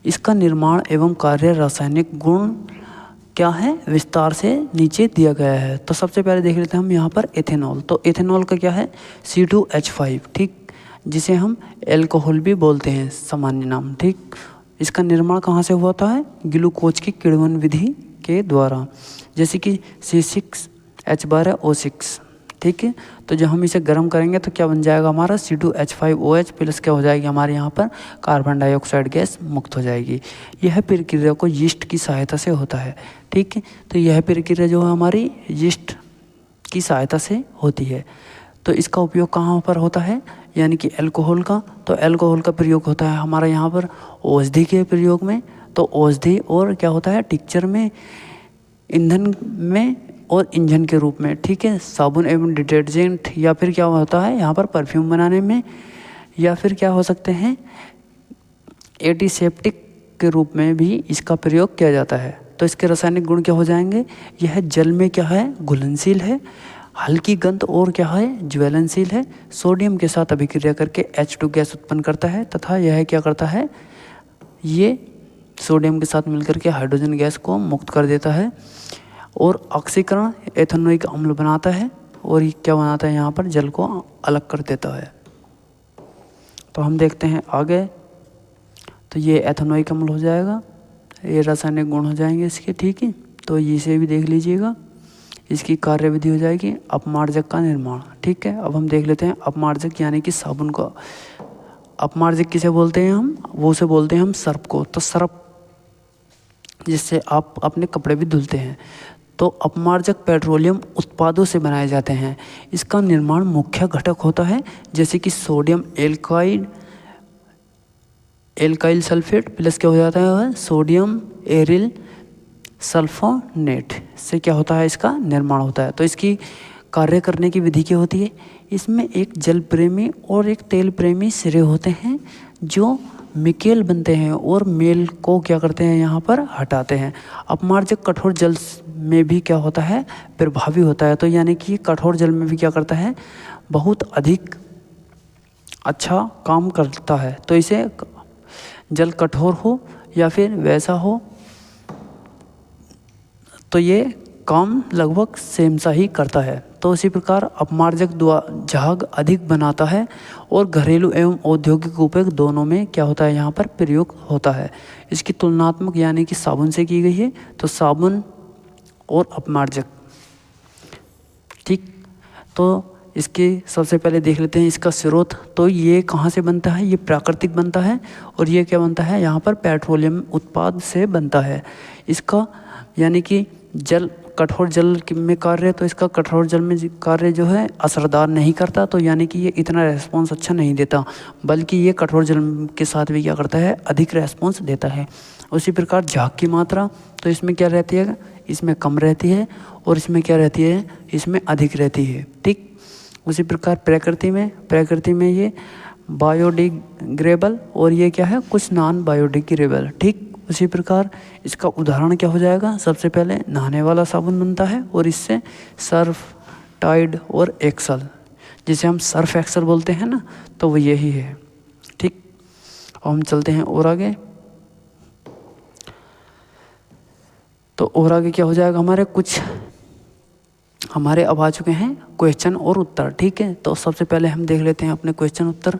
इसका निर्माण एवं कार्य रासायनिक गुण क्या है विस्तार से नीचे दिया गया है। तो सबसे पहले देख लेते हैं हम यहाँ पर एथेनॉल। तो एथेनॉल का क्या है C2H5, ठीक, जिसे हम एल्कोहल भी बोलते हैं सामान्य नाम, ठीक। इसका निर्माण कहाँ से होता है, ग्लूकोज की किण्वन विधि के द्वारा, जैसे कि C6H12O6, ठीक है। तो जब हम इसे गर्म करेंगे तो क्या बन जाएगा हमारा C2H5OH प्लस क्या हो जाएगी हमारे यहाँ पर कार्बन डाइऑक्साइड गैस मुक्त हो जाएगी। यह प्रक्रिया को यीस्ट की सहायता से होता है, ठीक है। तो यह प्रक्रिया जो है हमारी यीस्ट की सहायता से होती है। तो इसका उपयोग कहाँ पर होता है, यानी कि अल्कोहल का। तो अल्कोहल का प्रयोग होता है हमारा यहाँ पर औषधि के प्रयोग में। तो औषधि और क्या होता है टिक्चर में, ईंधन में और इंजन के रूप में, ठीक है। साबुन एवं डिटर्जेंट, या फिर क्या होता है यहाँ पर परफ्यूम बनाने में, या फिर क्या हो सकते हैं एंटीसेप्टिक के रूप में भी इसका प्रयोग किया जाता है। तो इसके रासायनिक गुण क्या हो जाएंगे, यह जल में क्या है घुलनशील है, हल्की गंध और क्या है ज्वलनशील है, सोडियम के साथ अभिक्रिया करके H2 गैस उत्पन्न करता है, तथा यह क्या करता है, ये सोडियम के साथ मिलकर के हाइड्रोजन गैस को मुक्त कर देता है और ऑक्सीकरण एथेनोइक अम्ल बनाता है, और ये क्या बनाता है यहाँ पर जल को अलग कर देता है। तो हम देखते हैं आगे। तो ये एथेनोइक अम्ल हो जाएगा, ये रासायनिक गुण हो जाएंगे इसके, ठीक है। तो इसे भी देख लीजिएगा। इसकी कार्यविधि हो जाएगी अपमार्जक का निर्माण, ठीक है। अब हम देख लेते हैं अपमार्जक यानी कि साबुन का। अपमार्जक किसे बोलते हैं हम, वो उसे बोलते हैं हम सर्फ को। तो सर्फ जिससे आप अपने कपड़े भी धुलते हैं। तो अपमार्जक पेट्रोलियम उत्पादों से बनाए जाते हैं। इसका निर्माण मुख्य घटक होता है जैसे कि सोडियम एल्काइल सल्फेट प्लस क्या हो जाता है सोडियम एरिल सल्फोनेट से क्या होता है इसका निर्माण होता है। तो इसकी कार्य करने की विधि क्या होती है, इसमें एक जल प्रेमी और एक तेल प्रेमी सिरे होते हैं जो मिकेल बनते हैं और मेल को क्या करते हैं यहाँ पर हटाते हैं। अपमार्जक कठोर जल में भी क्या होता है प्रभावी होता है। तो यानी कि कठोर जल में भी क्या करता है बहुत अधिक अच्छा काम करता है। तो इसे जल कठोर हो या फिर वैसा हो तो ये काम लगभग सेम सा ही करता है। तो इसी प्रकार अपमार्जक झाग अधिक बनाता है और घरेलू एवं औद्योगिक उपयोग दोनों में क्या होता है यहाँ पर प्रयोग होता है। इसकी तुलनात्मक यानी कि साबुन से की गई है। तो साबुन और अपमार्जक, ठीक। तो इसके सबसे पहले देख लेते हैं इसका स्रोत। तो ये कहाँ से बनता है, ये प्राकृतिक बनता है और ये क्या बनता है यहाँ पर पेट्रोलियम उत्पाद से बनता है। इसका यानी कि जल कठोर जल में कार्य, तो इसका कठोर जल में कार्य जो है असरदार नहीं करता। तो यानी कि ये इतना रेस्पॉन्स अच्छा नहीं देता, बल्कि ये कठोर जल के साथ भी क्या करता है अधिक रेस्पॉन्स देता है। उसी प्रकार झाग की मात्रा, तो इसमें क्या रहती है, इसमें कम रहती है और इसमें क्या रहती है, इसमें अधिक रहती है, ठीक। उसी प्रकार प्रकृति में ये बायोडिग्रेडेबल और ये क्या है कुछ नॉन बायोडिग्रेडेबल, ठीक। उसी प्रकार इसका उदाहरण क्या हो जाएगा, सबसे पहले नहाने वाला साबुन बनता है और इससे सर्फ, टाइड और एक्सल, जिसे हम सर्फ एक्सल बोलते हैं ना, तो वो यही है, ठीक। और हम चलते हैं और आगे। तो और आगे क्या हो जाएगा, हमारे अब आ चुके हैं क्वेश्चन और उत्तर, ठीक है। तो सबसे पहले हम देख लेते हैं अपने क्वेश्चन उत्तर।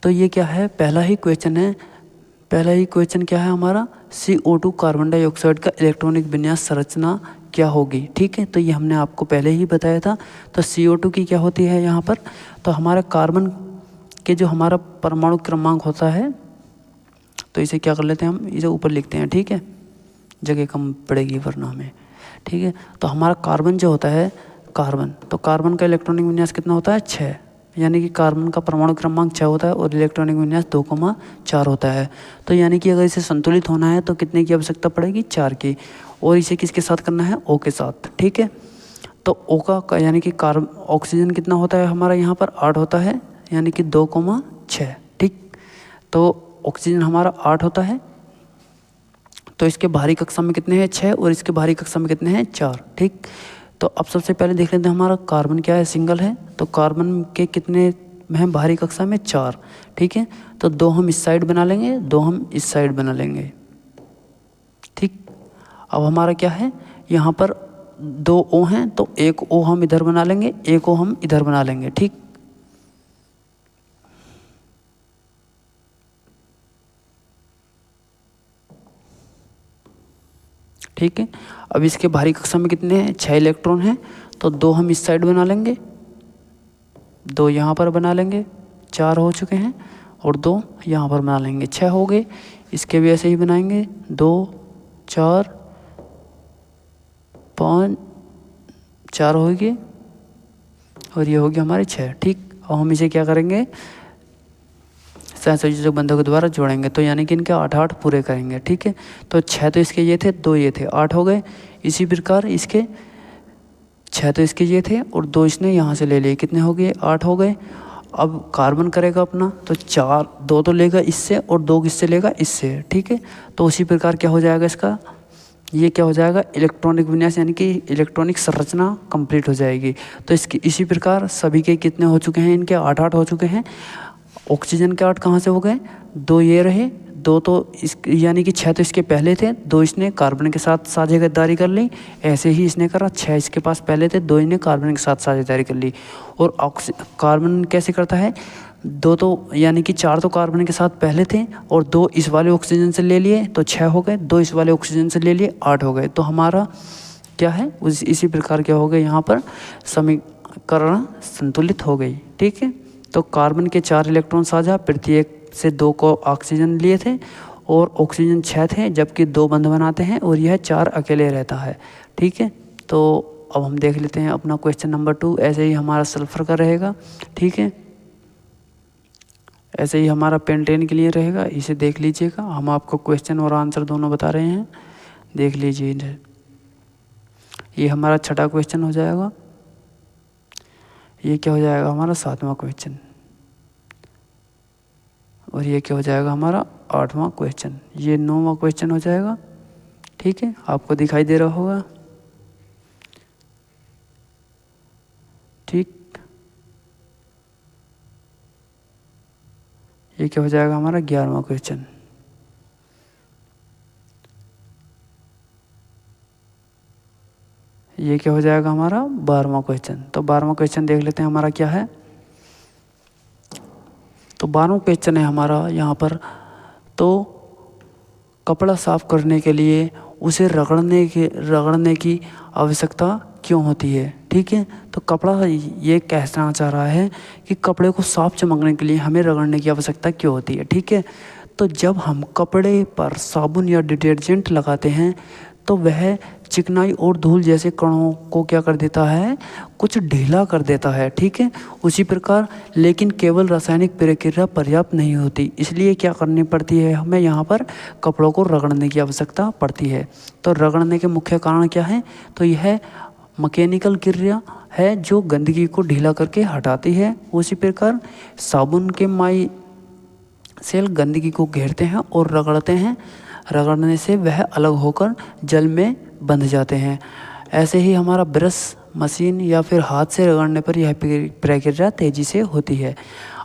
तो ये क्या है, पहला ही क्वेश्चन क्या है हमारा, CO2 कार्बन डाइऑक्साइड का इलेक्ट्रॉनिक विन्यास संरचना क्या होगी, ठीक है। तो ये हमने आपको पहले ही बताया था। तो CO2 की क्या होती है यहाँ पर, तो हमारा कार्बन के जो हमारा परमाणु क्रमांक होता है तो इसे क्या कर लेते हैं, हम इसे ऊपर लिखते हैं, ठीक है, जगह कम पड़ेगी वरना हमें, ठीक है। तो हमारा कार्बन जो होता है, कार्बन, तो कार्बन का इलेक्ट्रॉनिक विन्यास कितना होता है, 6, यानी कि कार्बन का परमाणु क्रमांक 6 होता है और इलेक्ट्रॉनिक विन्यास 2,4 होता है। तो यानी कि अगर इसे संतुलित होना है तो कितने की आवश्यकता पड़ेगी, 4 की, और इसे किसके साथ करना है, O के साथ, ठीक है। तो O का यानी कि ऑक्सीजन कितना होता है हमारा यहाँ पर, 8 होता है, यानी कि 2,6, ठीक। तो ऑक्सीजन हमारा 8 होता है, तो इसके बाहरी कक्षा में कितने हैं, 6, और इसके बाहरी कक्षा में कितने हैं, 4, ठीक। तो अब सबसे पहले देख लेते हैं हमारा कार्बन क्या है, सिंगल है, तो कार्बन के कितने हैं बाहरी कक्षा में, 4, ठीक है। तो 2 हम इस साइड बना लेंगे, 2 हम इस साइड बना लेंगे, ठीक। अब हमारा क्या है, यहाँ पर 2 O हैं, तो 1 O हम इधर बना लेंगे, 1 O हम इधर बना लेंगे, ठीक। ठीक है। अब इसके बाहरी कक्षा में कितने हैं, 6 इलेक्ट्रॉन हैं, तो 2 हम इस साइड बना लेंगे, 2 यहाँ पर बना लेंगे, 4 हो चुके हैं, और 2 यहाँ पर बना लेंगे, 6 हो गए। इसके भी ऐसे ही बनाएंगे, 2 4 5 4 हो गए, और ये हो गया हमारे 6, ठीक। और हम इसे क्या करेंगे, संयोजक बंधों के द्वारा जोड़ेंगे, तो यानी कि इनके 8 पूरे करेंगे, ठीक है। तो 6 तो इसके ये थे, 2 ये थे, 8 हो गए। इसी प्रकार इसके 6 तो इसके ये थे और 2 इसने यहाँ से ले लिए, कितने हो गए, 8 हो गए। अब कार्बन करेगा अपना, तो 2 तो लेगा इससे और 2 किससे लेगा, इससे, ठीक है। तो उसी प्रकार क्या हो जाएगा इसका, ये क्या हो जाएगा, इलेक्ट्रॉनिक विन्यास यानी कि इलेक्ट्रॉनिक संरचना कंप्लीट हो जाएगी। तो इसकी इसी प्रकार सभी के कितने हो चुके हैं, इनके 8 हो चुके हैं। ऑक्सीजन के 8 कहाँ से हो गए, 2 ये रहे, 2 तो इस यानी कि 6 तो इसके पहले थे, 2 इसने कार्बन के साथ साझेदारी कर ली, ऐसे ही इसने करा, 6 इसके पास पहले थे, 2 इसने कार्बन के साथ साझेदारी कर ली। और कार्बन कैसे करता है, 2 तो यानी कि 4 तो कार्बन के साथ पहले थे और 2 इस वाले ऑक्सीजन से ले लिए, तो 6 हो गए, 2 इस वाले ऑक्सीजन से ले लिए, 8 हो गए। तो हमारा क्या है, इसी प्रकार क्या हो गए, यहाँ पर समीकरण संतुलित हो गई, ठीक है। तो कार्बन के 4 इलेक्ट्रॉन साझा, प्रत्येक से 2 को ऑक्सीजन लिए थे और ऑक्सीजन 6 थे, जबकि 2 बंध बनाते हैं और यह 4 अकेले रहता है, ठीक है। तो अब हम देख लेते हैं अपना क्वेश्चन नंबर 2, ऐसे ही हमारा सल्फर का रहेगा, ठीक है। ऐसे ही हमारा पेंटेन के लिए रहेगा, इसे देख लीजिएगा, हम आपको क्वेश्चन और आंसर दोनों बता रहे हैं, देख लीजिए। ये हमारा 6ठा क्वेश्चन हो जाएगा, ये क्या हो जाएगा हमारा 7वां क्वेश्चन, और ये क्या हो जाएगा हमारा 8वां क्वेश्चन, ये 9वां क्वेश्चन हो जाएगा, ठीक है। आपको दिखाई दे रहा होगा, ठीक। ये क्या हो जाएगा हमारा 11वां क्वेश्चन, ये क्या हो जाएगा हमारा 12वां क्वेश्चन। तो 12वां क्वेश्चन देख लेते हैं हमारा क्या है। तो 12वां क्वेश्चन है हमारा यहाँ पर, तो कपड़ा साफ करने के लिए उसे रगड़ने की आवश्यकता क्यों होती है, ठीक है। तो कपड़ा ये कहना चाह रहा है कि कपड़े को साफ चमकने के लिए हमें रगड़ने की आवश्यकता क्यों होती है, ठीक है। तो जब हम कपड़े पर साबुन या डिटर्जेंट लगाते हैं तो वह चिकनाई और धूल जैसे कणों को क्या कर देता है, कुछ ढीला कर देता है, ठीक है। उसी प्रकार लेकिन केवल रासायनिक प्रक्रिया पर्याप्त नहीं होती, इसलिए क्या करनी पड़ती है, हमें यहाँ पर कपड़ों को रगड़ने की आवश्यकता पड़ती है। तो रगड़ने के मुख्य कारण क्या है, तो यह मैकेनिकल क्रिया है जो गंदगी को ढीला करके हटाती है। उसी प्रकार साबुन के माई सेल गंदगी को घेरते हैं और रगड़ते हैं, रगड़ने से वह अलग होकर जल में बंध जाते हैं। ऐसे ही हमारा ब्रश, मशीन या फिर हाथ से रगड़ने पर यह प्रक्रिया तेजी से होती है।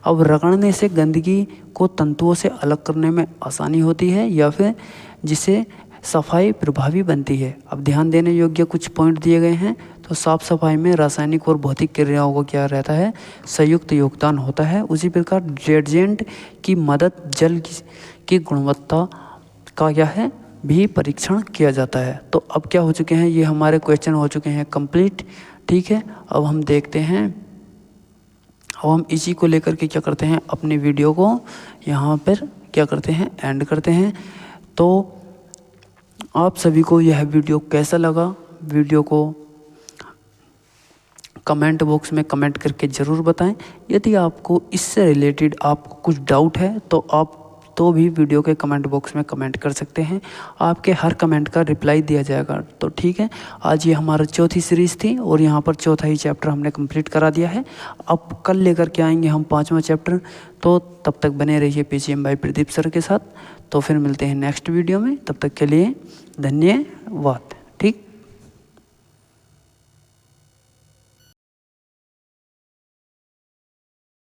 अब रगड़ने से गंदगी को तंतुओं से अलग करने में आसानी होती है या फिर जिससे सफाई प्रभावी बनती है। अब ध्यान देने योग्य कुछ पॉइंट दिए गए हैं। तो साफ सफाई में रासायनिक और भौतिक क्रियाओं का क्या रहता है, संयुक्त योगदान होता है। उसी प्रकार डिटर्जेंट की मदद जल की गुणवत्ता का क्या है भी परीक्षण किया जाता है। तो अब क्या हो चुके हैं, ये हमारे क्वेश्चन हो चुके हैं कंप्लीट, ठीक है। अब हम देखते हैं, अब हम इसी को लेकर के क्या करते हैं, अपनी वीडियो को यहाँ पर क्या क्या करते हैं, एंड करते हैं। तो आप सभी को यह वीडियो कैसा लगा, वीडियो को कमेंट बॉक्स में कमेंट करके ज़रूर बताएं। यदि आपको इससे रिलेटेड आपको कुछ डाउट है तो आप तो भी वीडियो के कमेंट बॉक्स में कमेंट कर सकते हैं, आपके हर कमेंट का रिप्लाई दिया जाएगा। तो ठीक है, आज ये हमारा चौथी सीरीज़ थी और यहाँ पर चौथा ही चैप्टर हमने कंप्लीट करा दिया है। अब कल लेकर के आएंगे हम 5वां चैप्टर। तो तब तक बने रहिए PCM बाय प्रदीप सर के साथ। तो फिर मिलते हैं नेक्स्ट वीडियो में, तब तक के लिए धन्यवाद।